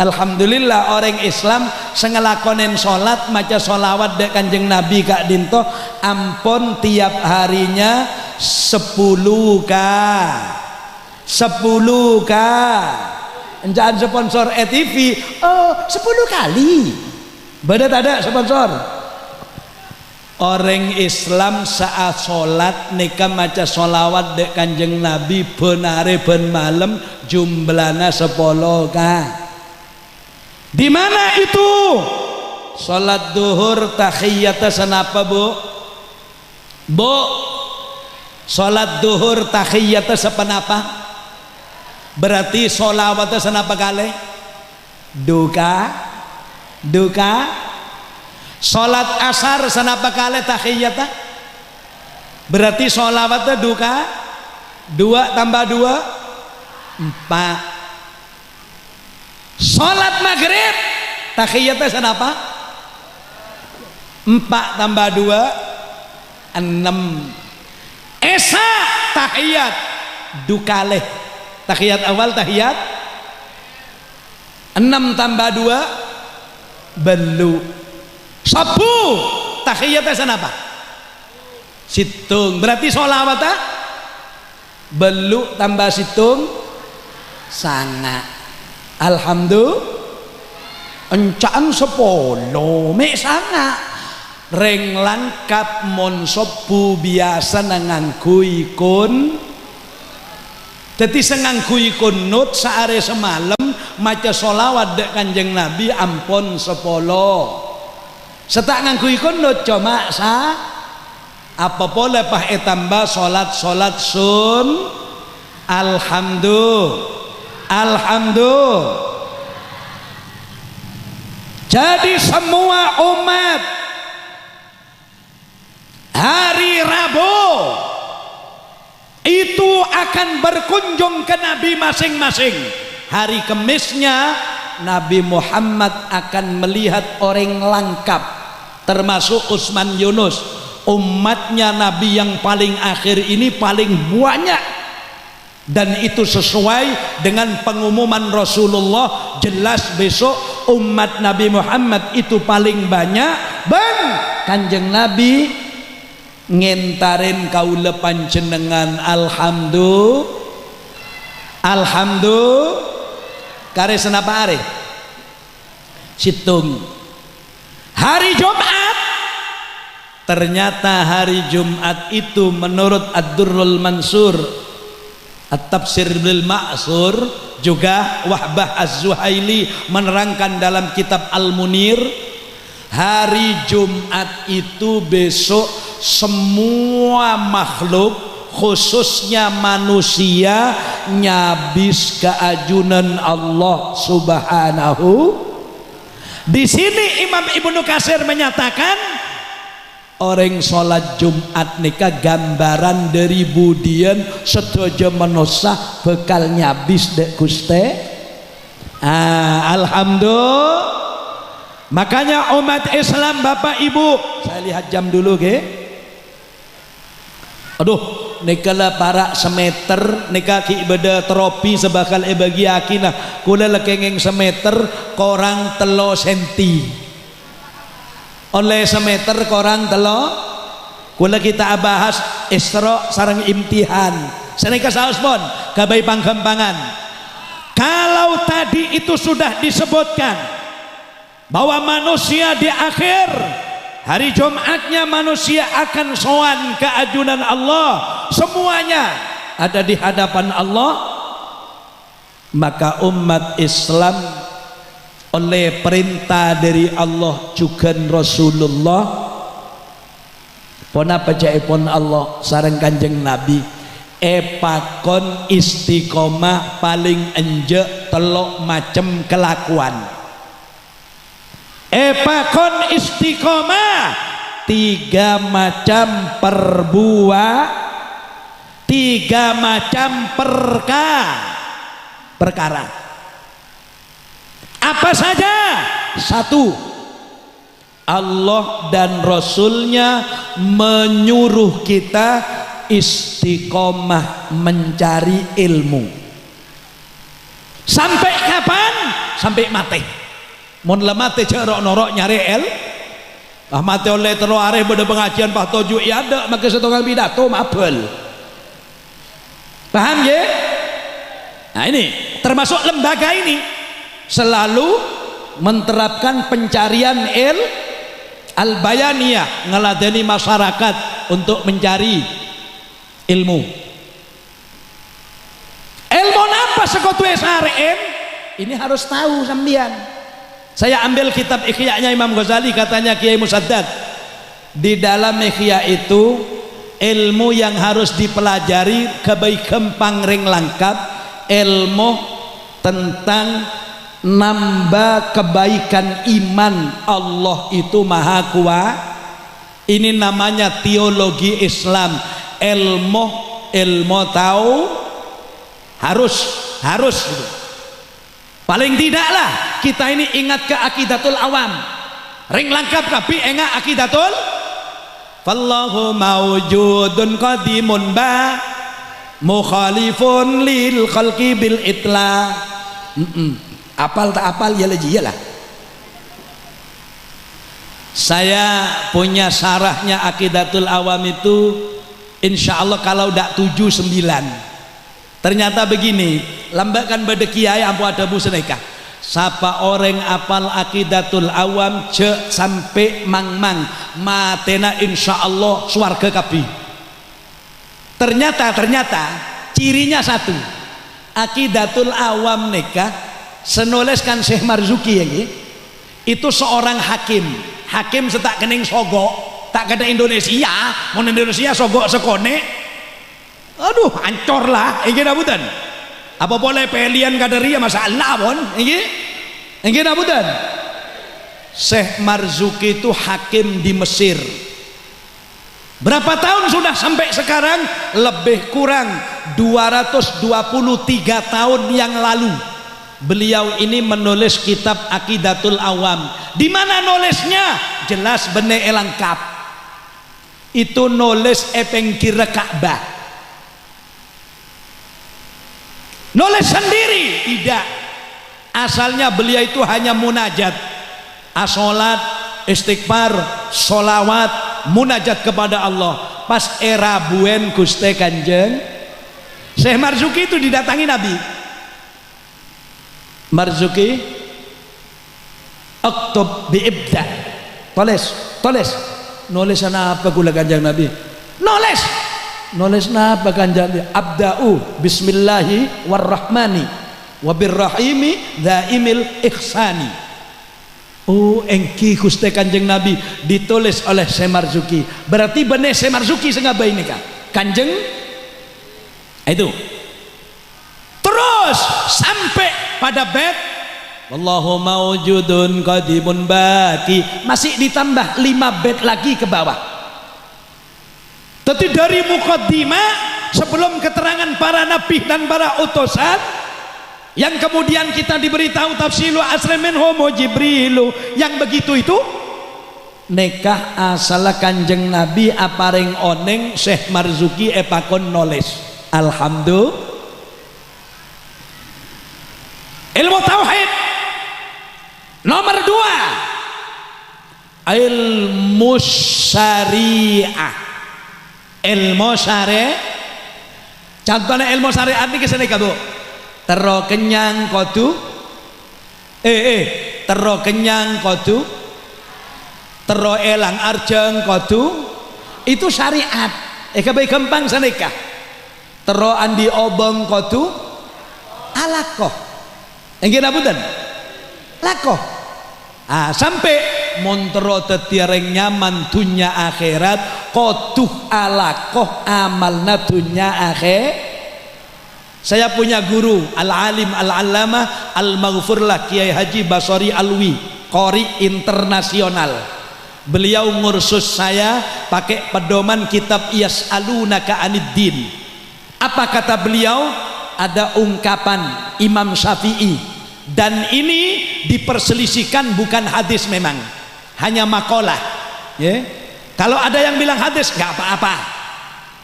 Alhamdulillah orang Islam sengelakonen salat maca solawat dek Kanjeng Nabi Kak Dinto ampun tiap harinya 10k jangan sponsor ETV 10 kali badat ada sponsor. Orang Islam saat sholat nikah maca solawat dek Kanjeng Nabi benare ben malam jumlahnya 10k. Di mana itu? Sholat duhur tahiyata senapa Bu? Salat duhur tahiyyat sepenapa? Berarti sholawat senapa kali? Duka. Salat asar senapa kali tahiyyat? Berarti sholawat duka. 2 tambah 2 4. Salat maghrib tahiyyat senapa? 4 tambah 2 6. Esa tahiyat dukaleh. Tahiyat awal tahiyat 6 tambah 2 belu. Sabu tahiyatnya senapa? Situng. Berarti sholawat belu tambah situng sanga. Alhamdulillah encaan 10 mek sanga. Reng langkap mon sopu biasa nangangkui kun. Jadi sengangkui kunut saare semalam maca solawat dek Kanjeng Nabi ampun 10. Setak ngangkui kunut cuma apa boleh pah tambah salat sun. Alhamdulillah. Jadi semua umat hari Rabu itu akan berkunjung ke Nabi masing-masing. Hari Kemisnya Nabi Muhammad akan melihat orang lengkap, termasuk Utsman Yunus. Umatnya Nabi yang paling akhir ini paling banyak, dan itu sesuai dengan pengumuman Rasulullah. Jelas besok umat Nabi Muhammad itu paling banyak. Bang Kanjeng Nabi ngentarin kaula panjenengan alhamdulillah kare senapa are situng. Hari Jumat, ternyata hari Jumat itu menurut Ad-Durrul Mansur At-Tafsir bil Ma'sur, juga Wahbah Az-Zuhaili menerangkan dalam kitab Al-Munir, hari Jumat itu besok semua makhluk khususnya manusia nyabis keajunan Allah Subhanahu. Di sini Imam Ibnu Katsir menyatakan orang sholat Jumat nikah gambaran dari budian sedojo manusia bekal nyabis dek Guste. Alhamdulillah. Makanya umat Islam Bapak Ibu, saya lihat jam dulu aduh nikala para semeter nika ki beda tropi sebakal bagi akinah kula lekengeng semeter korang 3 senti oleh semeter korang kula kita bahas Isra sareng imtihan senika saos pun gabai panggempangan. Kalau tadi itu sudah disebutkan bahwa manusia di akhir hari Jumatnya manusia akan sowan ke ajunan Allah, semuanya ada di hadapan Allah, maka umat Islam oleh perintah dari Allah juga Rasulullah pon apa jaipun Allah sareng Kanjeng Nabi epakon istiqomah paling enjek 3 macem kelakuan. Epakon istiqomah 3 macam perkara. Apa saja? 1, Allah dan Rasulnya menyuruh kita istiqomah mencari ilmu. Sampai kapan? Sampai mati. Mun lemate cerok norok nyari mati oleh terus areh pada pengajian Pak Toju ada maka setengah pidato mabel. Paham ya? Nah ini termasuk lembaga ini selalu menerapkan pencarian al-bayaniyah, ngeladeni masyarakat untuk mencari ilmu. Ilmu apa sekutu SRM? Ini harus tahu sambian. Saya ambil kitab Ikhya-nya Imam Ghazali, katanya Kiai Musaddad di dalam Ikhya itu ilmu yang harus dipelajari kebaikan pangring lengkap, ilmu tentang nambah kebaikan iman Allah itu maha kuat. Ini namanya teologi Islam. Ilmu tahu harus gitu. Paling tidaklah kita ini ingat ke akidatul awam. Ring lengkap tapi enggak akidatul. Fallahu mawjudun qadimun ba mukhalifun lil khalqi bil itla. Apal tak apal ya lah. Saya punya syarahnya akidatul awam itu insya Allah kalau tidak 7-9. Ternyata begini, lambakan pada kiai ampu ada bu seneka. Sapa orang apal akidatul awam cek sampai mang matena insya Allah swarga kabi. Ternyata cirinya satu. Akidatul awam neka senoleskan Syekh Marzuki ini itu seorang hakim setak kening sogok tak kena Indonesia mau Indonesia sogok sekone aduh hancur lah ini nabutan apa boleh pelian kaderia masalah pun ini nabutan. Syekh Marzuki itu hakim di Mesir berapa tahun sudah sampai sekarang? Lebih kurang 223 tahun yang lalu beliau ini menulis kitab Aqidatul Awam. Di mana nulisnya? Jelas bener lengkap. Itu nulis pengkira Ka'bah. Nulis sendiri? Tidak. Asalnya beliau itu hanya munajat, asolat, istighfar, solawat, munajat kepada Allah. Pas era buen Gusti Kanjeng Syekh Marzuki itu didatangi Nabi. Marzuki aktub biibda, tulis nulis apa gula Kanjeng Nabi, nulis napa Kanjeng Nabi, abda'u bismillahi warrahmani wabirrahimi daimil ihsani. Oh engki Gusti Kanjeng Nabi ditulis oleh Syekh Marzuki, berarti bener Syekh Marzuki sengaja ini kan Kanjeng itu. Terus sampai pada bait wallahu mawjudun qadimun baki, masih ditambah 5 bait lagi ke bawah. Tapi dari muqaddimah sebelum keterangan para nabi dan para utusan yang kemudian kita diberitahu tafsilu asri minhum Jibrilu yang begitu itu nekah asal Kanjeng Nabi apareng oneng Syekh Marzuki epakon noles. Alhamdulillah. Ilmu tauhid nomor 2 ilmu syariah. Ilmu syariah contohnya ilmu syariat ini kesini kabu tero kenyang kodu tero kenyang kodu tero elang arjeng kodu itu syariat kabai gampang saneka tero andi obong kodu alakoh enggak nabutan lakoh sampai montro tetiareng nyaman dunya akhirat koduh alakoh amalna dunya akhir. Saya punya guru al-alim al-allamah al-maghfurlah Kiai Haji Basori Alwi, qori internasional. Beliau ngursus saya pakai pedoman kitab Yas'alunaka Aniddin. Apa kata beliau? Ada ungkapan Imam Syafi'i dan ini diperselisihkan, bukan hadis memang, hanya makalah ya. Kalau ada yang bilang hadis nggak apa-apa,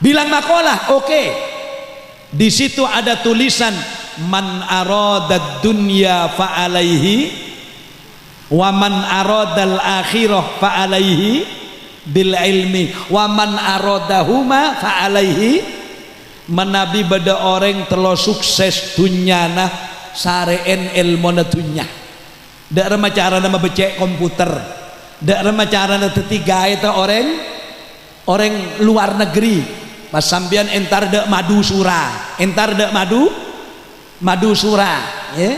bilang makalah oke. Di situ ada tulisan man aradad dunya fa alaihi wa man aradal akhirah fa alaihi bil ilmi wa man aradahuma fa alaihi. Menabi beda orang telo sukses dunyana sareen ilmona dunya. Dak rema cara nama becek komputer, dak rema cara tetiga itu orang luar negeri. Pas sambian entar dek madu surah, entar dek madu surah, ya.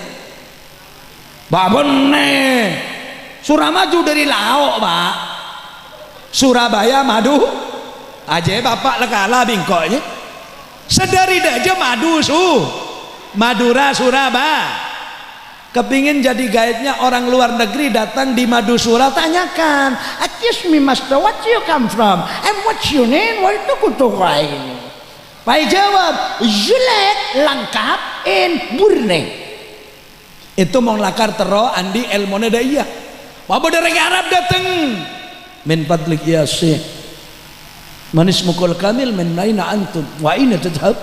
Babone, surah maju dari Laok, Pak. Surabaya madu aja bapak lekala bingkoknya sedari aja Madura Surabaya kepingin jadi guide-nya orang luar negeri datang di Madusura, tanyakan, excuse me master, what you come from and what's your name, where itu kutukai ini Pak jawab Juliet lengkap in Burne itu mau lakar tero andi elmone da iya bapak dari Arab datang min fadlik ya syekh manis mukul kamil min naina antum wa ina tadhab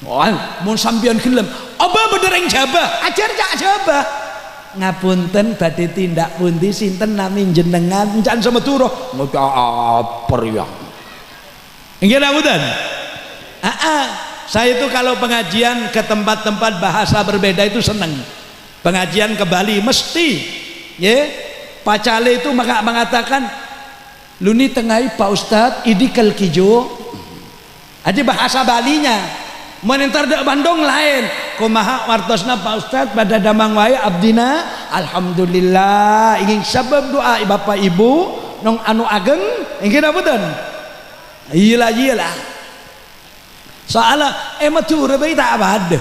mau sambian gelem apa bedereng Jabah ajar jak Jabah ngapunten badhe tindak pundi sinten nami jenengan encan sama turuh apa ya nggih ngapunten saya itu kalau pengajian ke tempat-tempat bahasa berbeda itu seneng pengajian ke Bali mesti ya Pak Cale itu mengatakan luni tengai Pak Ustadz idi kelkijo aja bahasa Balinya menentar dek Bandung lain kumaha wartosna Pak Ustadz pada damang wae abdina alhamdulillah ingin sabab doa bapak ibu nong anu ageng ingin apunten iyalah soalnya matur bae tak abad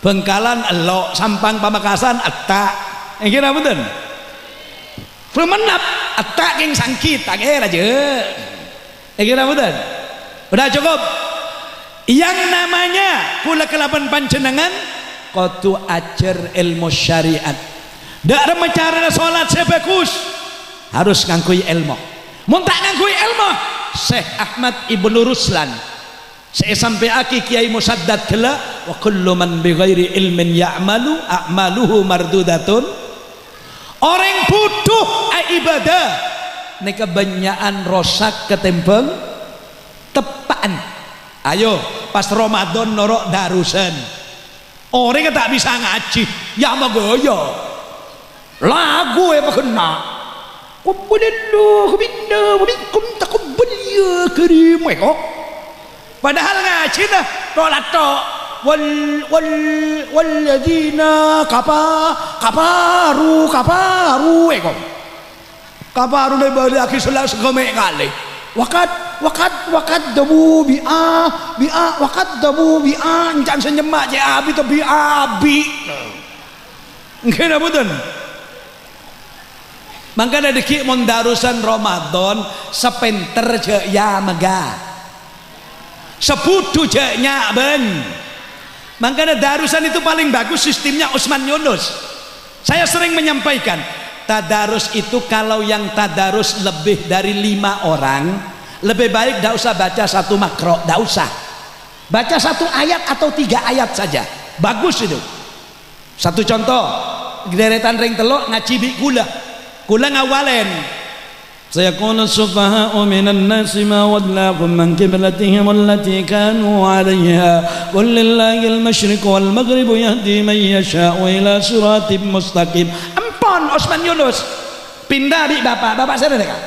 Bengkalan elo Sampang Pamekasan atta ingin apunten Fremenap atta king sangkit ageh aja ingin apunten udah cukup yang namanya kula kelapan panjenengan kudu ajar ilmu syariat dak remacara salat sebagus harus ngangkui ilmu mun tak ngangkui ilmu Syekh Ahmad Ibnu Ruslan saya sampai aki Kiai Musaddad kala wa kullu man bighairi ilmin ya'malu a'maluhu mardudatun orang butuh ibadah ini kebanyakan rosak ketempeng tepaan ayo pas Ramadan norok darusan orang yang tak bisa ngaji ya mah gaya lagu ya kena kubulillah binna wabikum takubbal ya karim kok padahal ngaji dah tolak tok walladzina kafaru kok kafaru le bari akhi salah segame kali wakat dabu bi'a encan senyemak je abi to abi nggih mboten mangkana deki mun darusan Ramadan sepenter je ya megah sepudu je nya ben mangkana darusan itu paling bagus sistemnya Usman Yunus saya sering menyampaikan tadarus itu kalau yang tadarus lebih dari 5 orang lebih baik tidak usah baca satu makro, tidak usah baca satu ayat atau 3 ayat saja bagus itu satu contoh deretan ring telok ngacibi kula ngawalen sayaqulu sufaha'u minan nasi ma wadlaqum man qiblatihim allati kanu 'alayha qul lillahi al-masyriq wal maghrib yahdi man yasha'u ila siratim mustaqim ampun Usman Yunus pindah di bapak saya dekat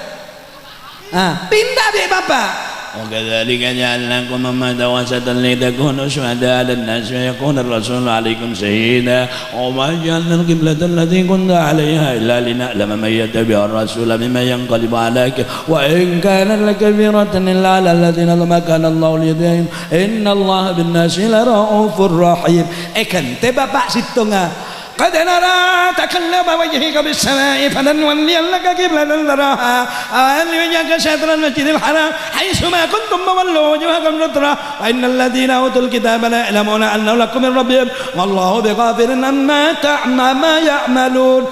pindah bi bapak وكذلك جعلناكم أمة وسطا لتكونوا شهداء على الناس ويكون الرسول عليكم شهيدا وما جعلنا القبلة التي كنت عليها إلا لنعلم من يتبع الرسول ممن ينقلب على عقبيه وإن كانت لكبيرة إلا على الذين لما كان الله ليهديهم إن الله بالناس لرؤوف رحيم كنت bapak situnga قد نرى تقلب وجهك بالسماء فلنولينك قبلة ترضاها ولنجعلك شطر المسجد الحرام حيثما كنتم فولوا وجوهكم شطره وإن الذين أوتوا الكتاب لا يعلمون أنه لكم من ربهم والله بغافل عما يعملون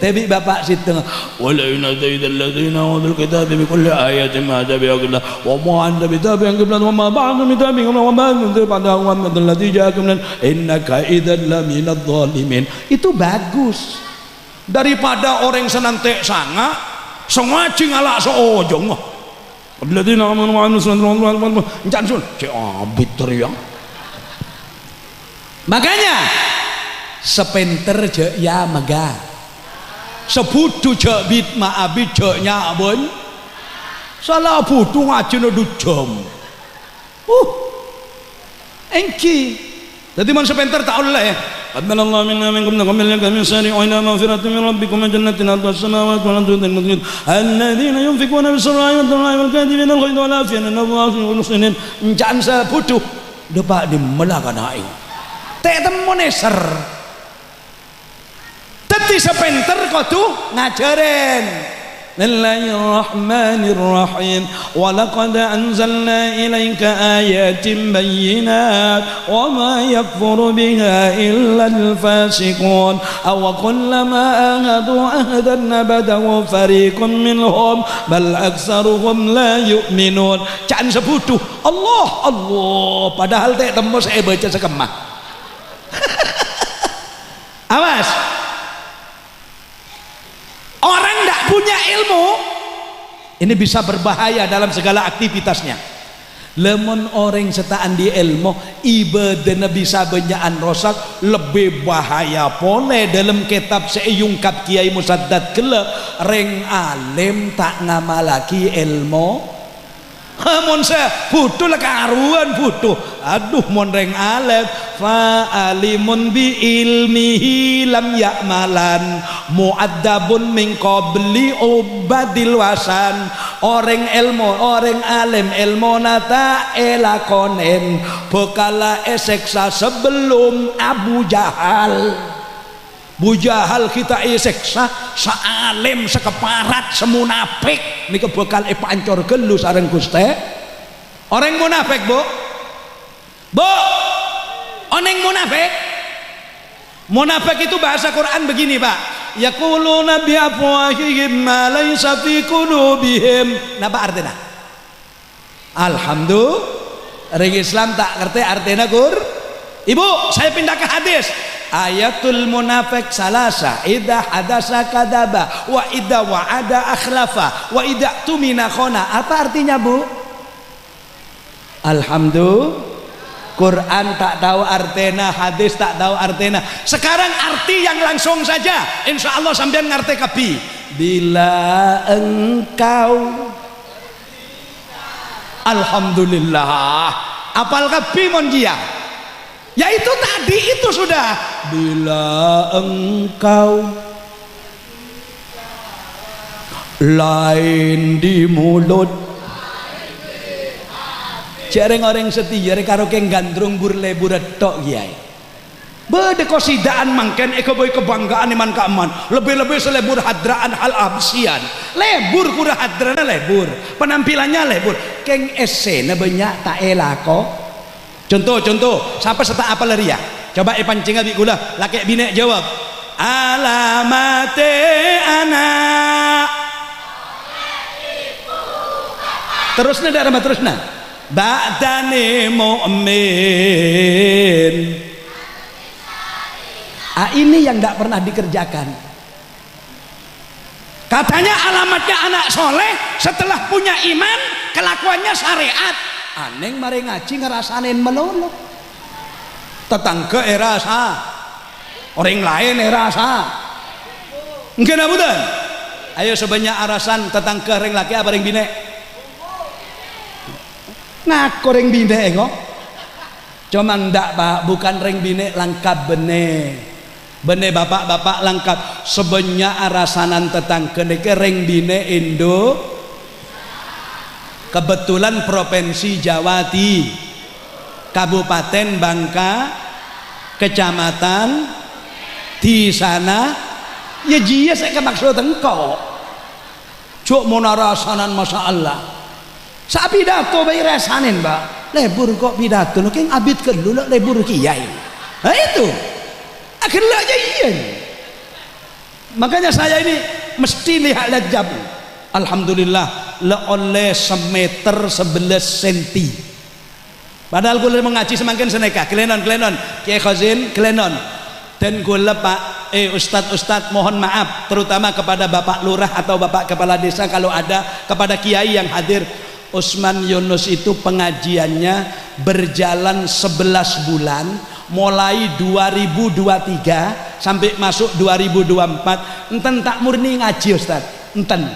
تبي bapak situ ولئن أتيت الذين أوتوا الكتاب بكل آية ما تبعوا قبلة وما أنت بتابع قبلة وما بعضهم بتابع وما أنت بعدهم الذي جاءكم إنك إذا لمن الظالمين itu bagus daripada orang senantek sanga sengaji ngalak seojong alladzina amanu wa amilus solihati encan sun abit teriang makanya sepenter je ya megah sebudu je bit maabit je nya abon salah butuh ngaji no jam engki jadi man sepenter tak oleh Qaddalallahu minna minkum taqabbal kami sari'u ila maghfiratin min rabbikum wa jannatin arduha as-samawati wal ardu al-mujid alladhina yunfiquna bis-sirri wad-dharra'i wal kadhibina al-ghayza wal 'afina 'anil muhsinin encan seputuh depak di melakan aing tek temune ser dadi sepenter kudu ngajaren Bismillahirrahmanirrahim wa laqad anzalna ilayka ayatin bayyinat wa ma yakfuru biha illa al-fasiqun aw kullama ahadu ahdan nabadahu fariqun minhum bal aktsaruhum la yu'minun can sebutuh Allah Allah padahal tek temu saya baca sekemah awas orang tidak punya ilmu ini bisa berbahaya dalam segala aktivitasnya. Lemon orang setaan di ilmu ibadahnya bisa benyaan rosak lebih bahaya pole dalam kitab seiyungkap Kiai Musaddad gele reng alim tak ngamalaki ilmu mon saya butuh lah karuan butuh aduh mon reng alim fa alimun bi ilmihi lam ya'malan mu'addabun min qabli ubadil wasan orang ilmu orang alim ilmu nata elakonen bekala eseksa sebelum Abu Jahal Bu Jahal kita iseksa sealim sekeparat semunafik ini bekal pancor gelu sareng Gusti orang munafik bu orang munafik itu bahasa Quran begini pak yaquluna bi afwahihim ma laysa fi qulubihim napa artinya alhamdulillah orang Islam tak ngerti artinya gur ibu saya pindah ke hadis ayatul munafik salasa idza hadasa kadaba wa idza wa'ada akhlafa wa idza tumina khona apa artinya bu alhamdulillah Quran tak tahu artinya hadis tak tahu artinya sekarang arti yang langsung saja insya Allah sampean ngerti kabi bila engkau alhamdulillah apal kabi mon dia ya itu tadi itu sudah bila engkau lain di mulut jareng orang setia karo keng gandrung burle buretok kiai bede kosidaan mangken eko boy kebanggaan iman kaaman lebih-lebih selebur hadraan hal absian lebur kura hadrana lebur penampilannya lebur keng esena banyak tak elako contoh siapa serta apa lari ya coba pancing abi gula laki bine jawab alamate anak terusna darah terusna ba'dane mu'min ini yang tidak pernah dikerjakan katanya alamatnya anak soleh setelah punya iman kelakuannya syariat aneh mari ngaji ngerasain melulu tetangga rasa orang lain rasa mungkin apa dan ayo sebanyak arasan tetangga ring laki apa ring bine ngaku ring bine kok cuma ndak pak bukan ring bine lengkap bene bapak-bapak lengkap sebanyak arasanan tetangga niki ring bine Indo kebetulan provinsi Jawa di Kabupaten Bangka kecamatan di sana ya jia saya maksud engkau cuk mau narasanan masya Allah sa pidato bayi rasanin mbak lebur kok pidato lu keng abid kelu lebur kiai nah itu akhirnya aja iya makanya saya ini mesti lihat lajab alhamdulillah le oleh semeter 11 senti padahal gue mengaji semakin seneka kelenon Kiai Khazin kelenon dan gue pak ustad mohon maaf terutama kepada bapak lurah atau bapak kepala desa kalau ada kepada kiai yang hadir Usman Yunus itu pengajiannya berjalan 11 bulan mulai 2023 sampai masuk 2024 enten tak murni ngaji Ustad enten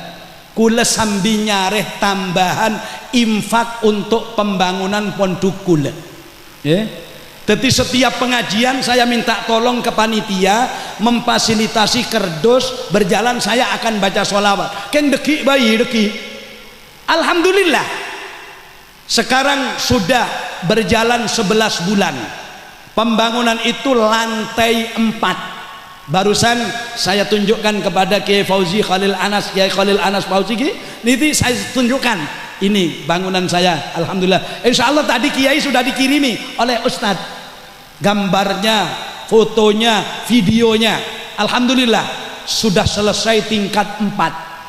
kula sambil nyareh tambahan infak untuk pembangunan pondok kula ya Jadi setiap pengajian saya minta tolong ke panitia memfasilitasi kerdus berjalan, saya akan baca sholawat. Ken deki bayi deki. Alhamdulillah. Sekarang sudah berjalan 11 bulan. Pembangunan itu lantai 4. Barusan saya tunjukkan kepada Kiai Fauzi Khalil Anas, Kiai Khalil Anas Fauzi, nanti saya tunjukkan ini bangunan saya. Alhamdulillah. Insya Allah tadi Kiai sudah dikirimi oleh Ustadz gambarnya, fotonya, videonya. Alhamdulillah sudah selesai tingkat 4.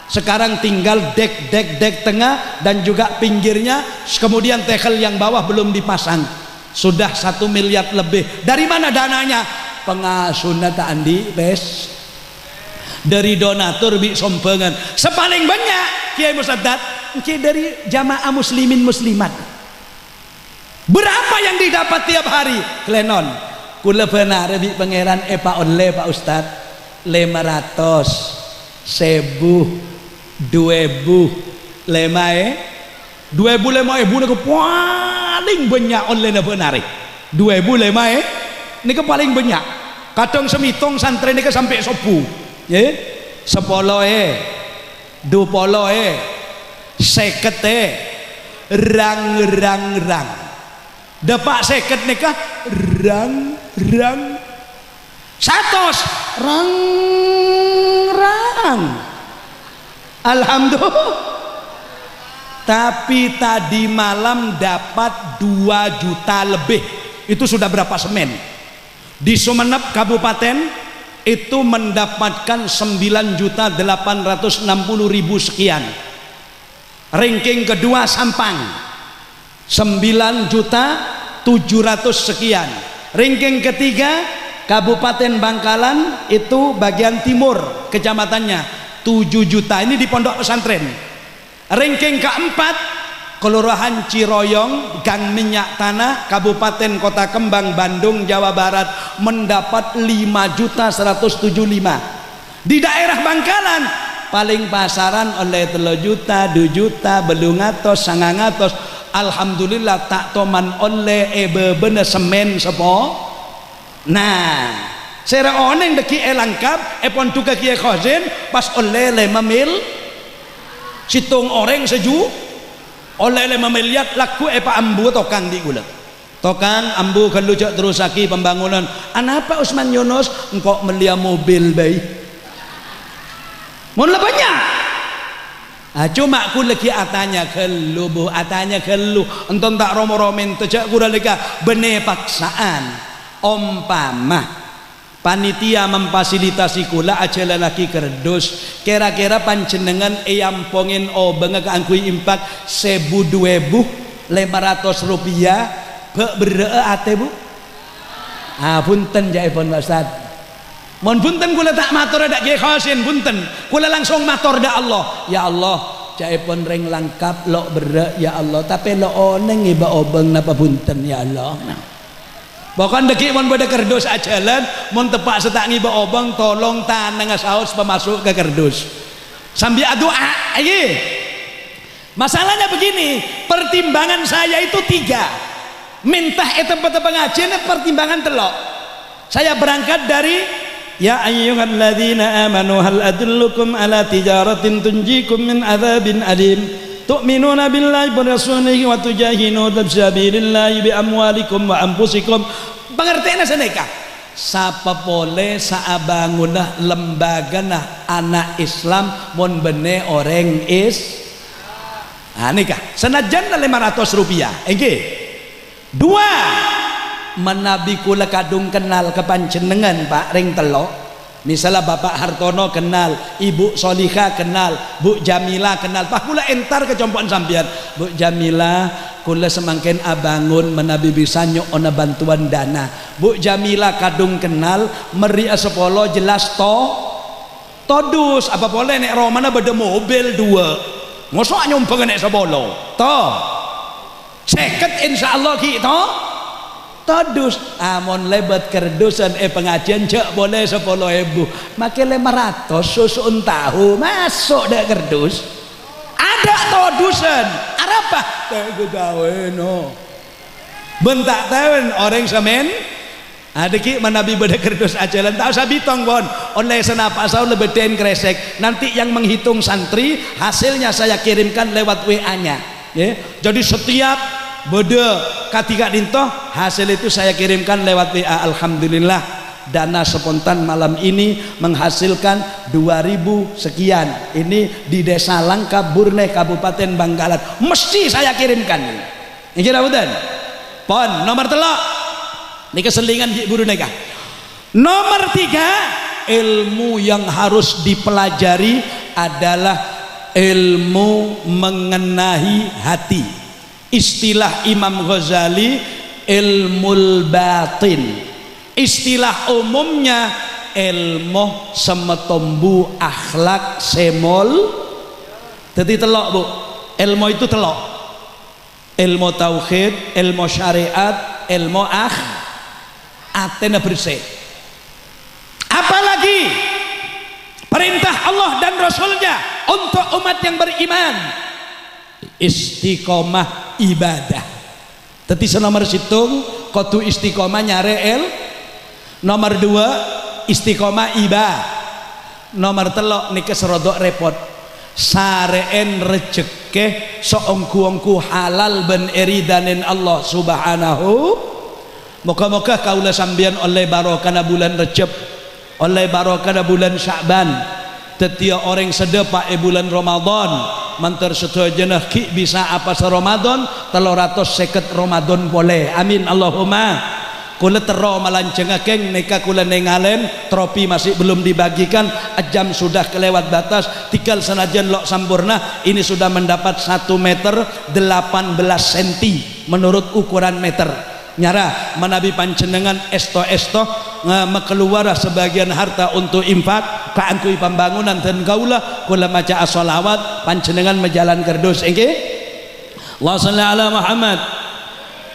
Sekarang tinggal dek tengah dan juga pinggirnya, kemudian tegel yang bawah belum dipasang. Sudah 1 miliar lebih. Dari mana dananya? Pengasuna tak andi bes dari donatur bi sompengan. Sepaling banyak Kiai Musaddat dari jamaah muslimin muslimat. Berapa yang didapat tiap hari? Klenon kula benar bi pangeran Pak Onle Pak Ustad 500 1000 2000 lemae 2000 lemae bu niku paling banyak onle na benar 2000 lemae niku paling banyak. Kadang semitong santri niku sampai 10 nggih 10 20 50 rang Dapak seket nikah rang 100 rang alhamdulillah. Tapi tadi malam dapat 2 juta lebih. Itu sudah berapa semen? Di Sumeneb Kabupaten itu mendapatkan 9.860.000 sekian. Ranking kedua Sampang 9.700.000 sekian. Ranking ketiga Kabupaten Bangkalan, itu bagian timur kecamatannya 7 juta. Ini di pondok pesantren. Ranking keempat Kelurahan Ciroyong, Gang Minyak Tanah, Kabupaten Kota Kembang, Bandung, Jawa Barat, mendapat 5.175.000. Di daerah Bangkalan paling pasaran oleh 3 juta 2 juta belum ngatos 900. Alhamdulillah tak toman oleh bener semen sepo. Nah sera oneng deki lengkap epon tuka Kiai Khazin pas oleh 5 mil situng orang seju oleh 5 miliar laku Pak ambu tokang di gula tokang ambu kalau jak terusaki pembangunan. Anapa Usman Yunus engkau melia mobil bayi mun banyak. Cuma aku lagi atanya kelu bu atanya kelu enton tak romo-romen tejak gura leka bene paksaan ompama panitia memfasilitasi kula aja lelaki kerdus kira-kira panjenengan eyampongin bengak angkui impak 1.000 2.500 rupiah beree ate bu punten jaipun Ustaz. Mohon punten kula tak matur dak Kiai Khasin punten. Kula langsung matur dak Allah. Ya Allah, jaipun ring lengkap lo berek ya Allah, tapi lo oneng iba obeng napa punten ya Allah. Nah. Bahkan deki mon pada kerdus ajalan, mon tepak setak ngiba obeng tolong tanang saus pemasuk ke kerdus. Sambil doa, aye. Masalahnya begini, pertimbangan saya itu 3. Mintah tempat pengajian pertimbangan telok. Saya berangkat dari ya ayyuhalladzina amanu hal adullukum ala tijaratin tunjikum min adzabin alim tu'minuna billahi wa rasulihi wa tujahiduna fi sabilillahi bi amwalikum wa anfusikum. Pengertiannya seneka sapa boleh saabangunah lembaga nah anak Islam mon bene orang nikah senajan 500 rupiah engke 2 menabi kula kadung kenal kepanjenengan Pak ring telok. Misalnya Bapak Hartono kenal, Ibu Solihah kenal, Bu Jamila kenal. Pak kula entar kecompokan sampean. Bu Jamila kula semangken abangun menabi bisa nyok ona bantuan dana. Bu Jamila kadung kenal meri sepolo jelas todus apa boleh nek romana beda mobil 2. Mosok nyumpeng nek sepolo. Seket insyaallah kita todus amon lebat kerdusan pengajian cek boleh 10.000 makin 500 susun tahu masuk dak kerdus ada todusan arapa tak gawe no bentak tahun orang semen ada ki manabi beda kerdus ajalan tak usah bitong bon oleh senapa saya lebih den kresek nanti yang menghitung santri hasilnya saya kirimkan lewat WA nya ya. Jadi setiap beda ketika dintoh hasil itu saya kirimkan lewat WA. Alhamdulillah dana spontan malam ini menghasilkan 2000 sekian ini di Desa Langka Burne Kabupaten Bangkalan mesti saya kirimkan ini kira betul pon nomor telok ini keselingan buru neka nomor 3 ilmu yang harus dipelajari adalah ilmu mengenai hati. Istilah Imam Ghazali ilmul batin, istilah umumnya ilmu semetombu akhlak semol. Jadi telok bu, ilmu itu telok, ilmu tauhid, ilmu syariat, ilmu atena bersih. Apalagi perintah Allah dan Rasulnya untuk umat yang beriman istiqomah ibadah. Tadi senomor situng kudu istiqomah nyare nomor 2 istiqomah ibadah. Nomor telok niki serodok repot sareen rejeke soongku-ongku halal ben eridanin Allah subhanahu. Moga-moga kaula sambian oleh barokah bulan Rejab, oleh barokah bulan Sya'ban, tetia orang sedepak bulan Ramadan mantar setujenah ki bisa apa se Ramadan 350 Ramadan boleh amin Allahumma. Kula tero malancengakeng neka kula nengalen tropi masih belum dibagikan jam sudah kelewat batas tinggal senajan lok sampurna ini sudah mendapat 1 meter 18 cm menurut ukuran meter nyara menabi panjenengan esto mekeluar sebagian harta untuk infak kaangkui pembangunan dan kaulah kula maca as-shalawat panjenengan menjalan kerdus engke Allahumma shalli ala Muhammad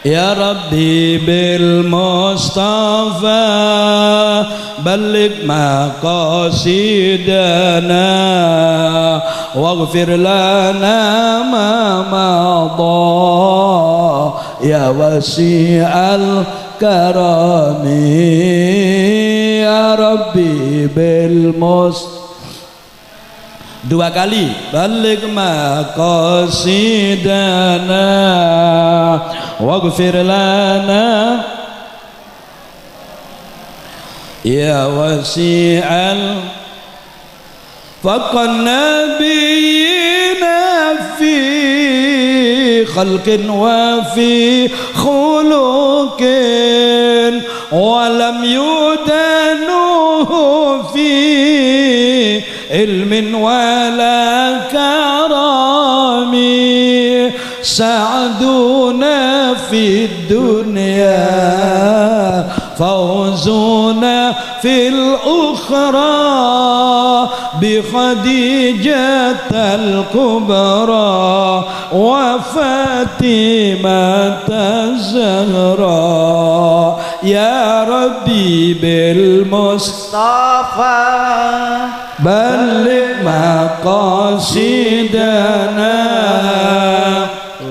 ya Rabbi bil Mustafa balligh maqasidana waghfir lana ma madha ya wasi'al karami ya Rabbi bil Mustafa 2 kali balik maqasidana waghfir lana ya wasi'al faqan nabiyina fi khalqin wa fi khuluqin wa lam yudanuhu fi ilmin wala karami sa'aduna fid dunya fawzuna fil ukhra bi Khadijatal kubra wa Fatimata Zahra ya Rabbi bil Mustafa balligh maqasidana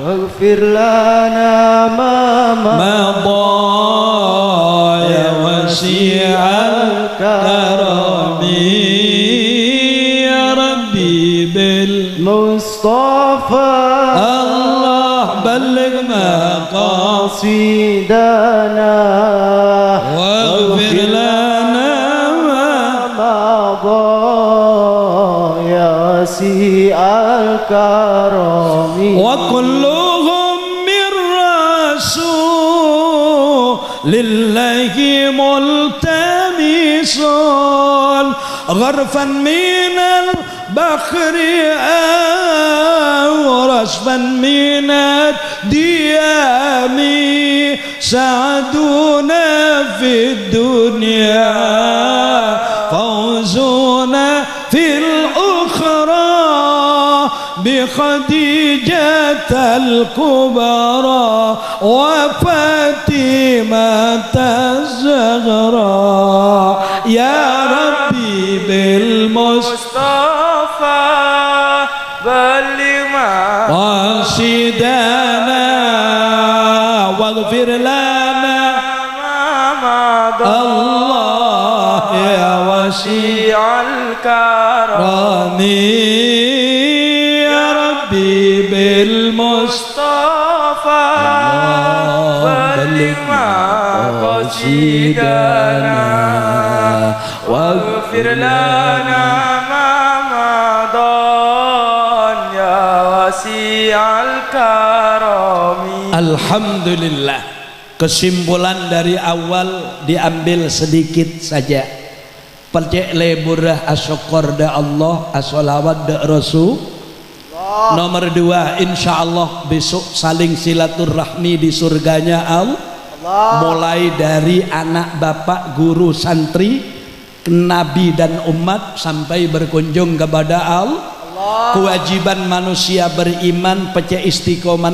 waghfir lana ma madha ya wasi'al karami ya Rabbi bil Mustafa Allah balligh maqasidana waghfir lana al-karami wa kulluhum min rasulillahi multamisun gharfan minal bakhri aw rasban minad diyami sa'aduna fid dunya fawzuna fil Khadijatal kubra wa Fatimata Zahra ya Rabbi bil Mustafa balligh maqasidana waghfir lana karami ya Rabbi bil Mustafa balligh maqasidana waghfir lana ma madan ya wasi'al karami. Alhamdulillah, kesimpulan dari awal diambil sedikit saja. Percek leburah asyukur da Allah, asolawat da Rasul. Nomor 2, insya Allah besok saling silaturahmi di surganya Allah. Mulai dari anak bapak guru santri, nabi dan umat sampai berkunjung kepada Allah. Kewajiban manusia beriman pecah istiqomah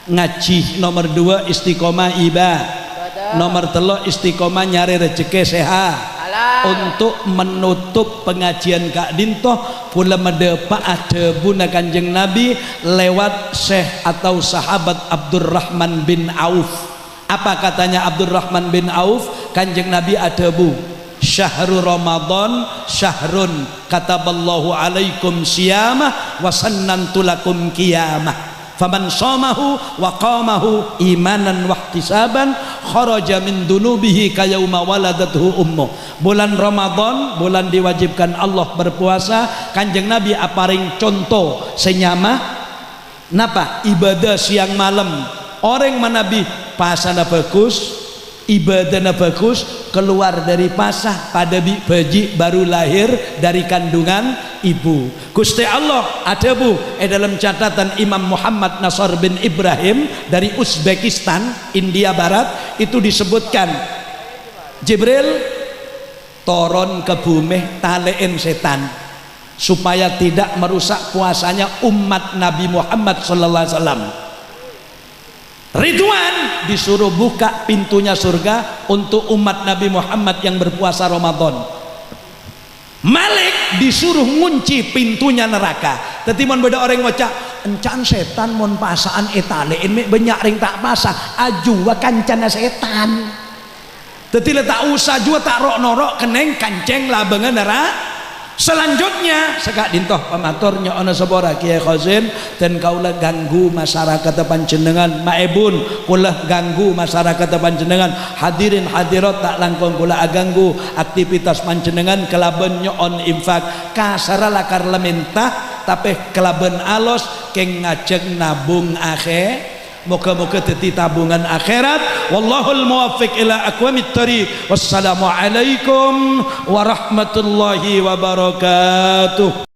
ngaji. Nomor 2 istiqomah ibadah. Nomor 3 istiqomah nyari rezeki sehat. Untuk menutup pengajian Kak Dintoh pula medepak ada buna Kanjeng Nabi lewat Syekh atau sahabat Abdurrahman bin Auf. Apa katanya Abdurrahman bin Auf? Kanjeng Nabi ada bu, syahrul Ramadan syahrun kataballahu alaikum siyamah wa sannantu lakum qiyamah. Faman shamahu wa qamahu imanan wa ihtisaban kharaja min dunubihi kayauma waladathu ummu. Bulan Ramadan bulan diwajibkan Allah berpuasa. Kanjeng Nabi aparing contoh senyama napa ibadah siang malam. Orang manabi pasana bagus, ibadahnya bagus, keluar dari pasah pada baji baru lahir dari kandungan ibu. Gusti Allah ada bu dalam catatan Imam Muhammad Nasr bin Ibrahim dari Uzbekistan, India Barat, itu disebutkan Jibril turun ke bumi talein setan supaya tidak merusak puasanya umat Nabi Muhammad sallallahu alaihi wasallam. Ridwan disuruh buka pintunya surga untuk umat Nabi Muhammad yang berpuasa Ramadan. Malik disuruh ngunci pintunya neraka. Tetapi mon beda orang ngocak encan setan mon pasaan etalein mek banyak ring tak pasah ajua kancana setan. Tetapi letak usah jua tak rok norok keneng kanceng labengan neraka. Selanjutnya sekak dintoh pamaturnya ana sabora Kiai Khazin dan kaulah ganggu masyarakat panjenengan maebun kula ganggu masyarakat panjenengan hadirin hadirat tak langkung kula aganggu aktivitas panjenengan kelaben nyon infak kasara lakar lementah tapi kelaben alos keng ngajeng nabung akhir. Moga-moga dadi tabungan akhirat. Wallahul muwaffiq ila aqwamit thariq. Wassalamualaikum warahmatullahi wabarakatuh.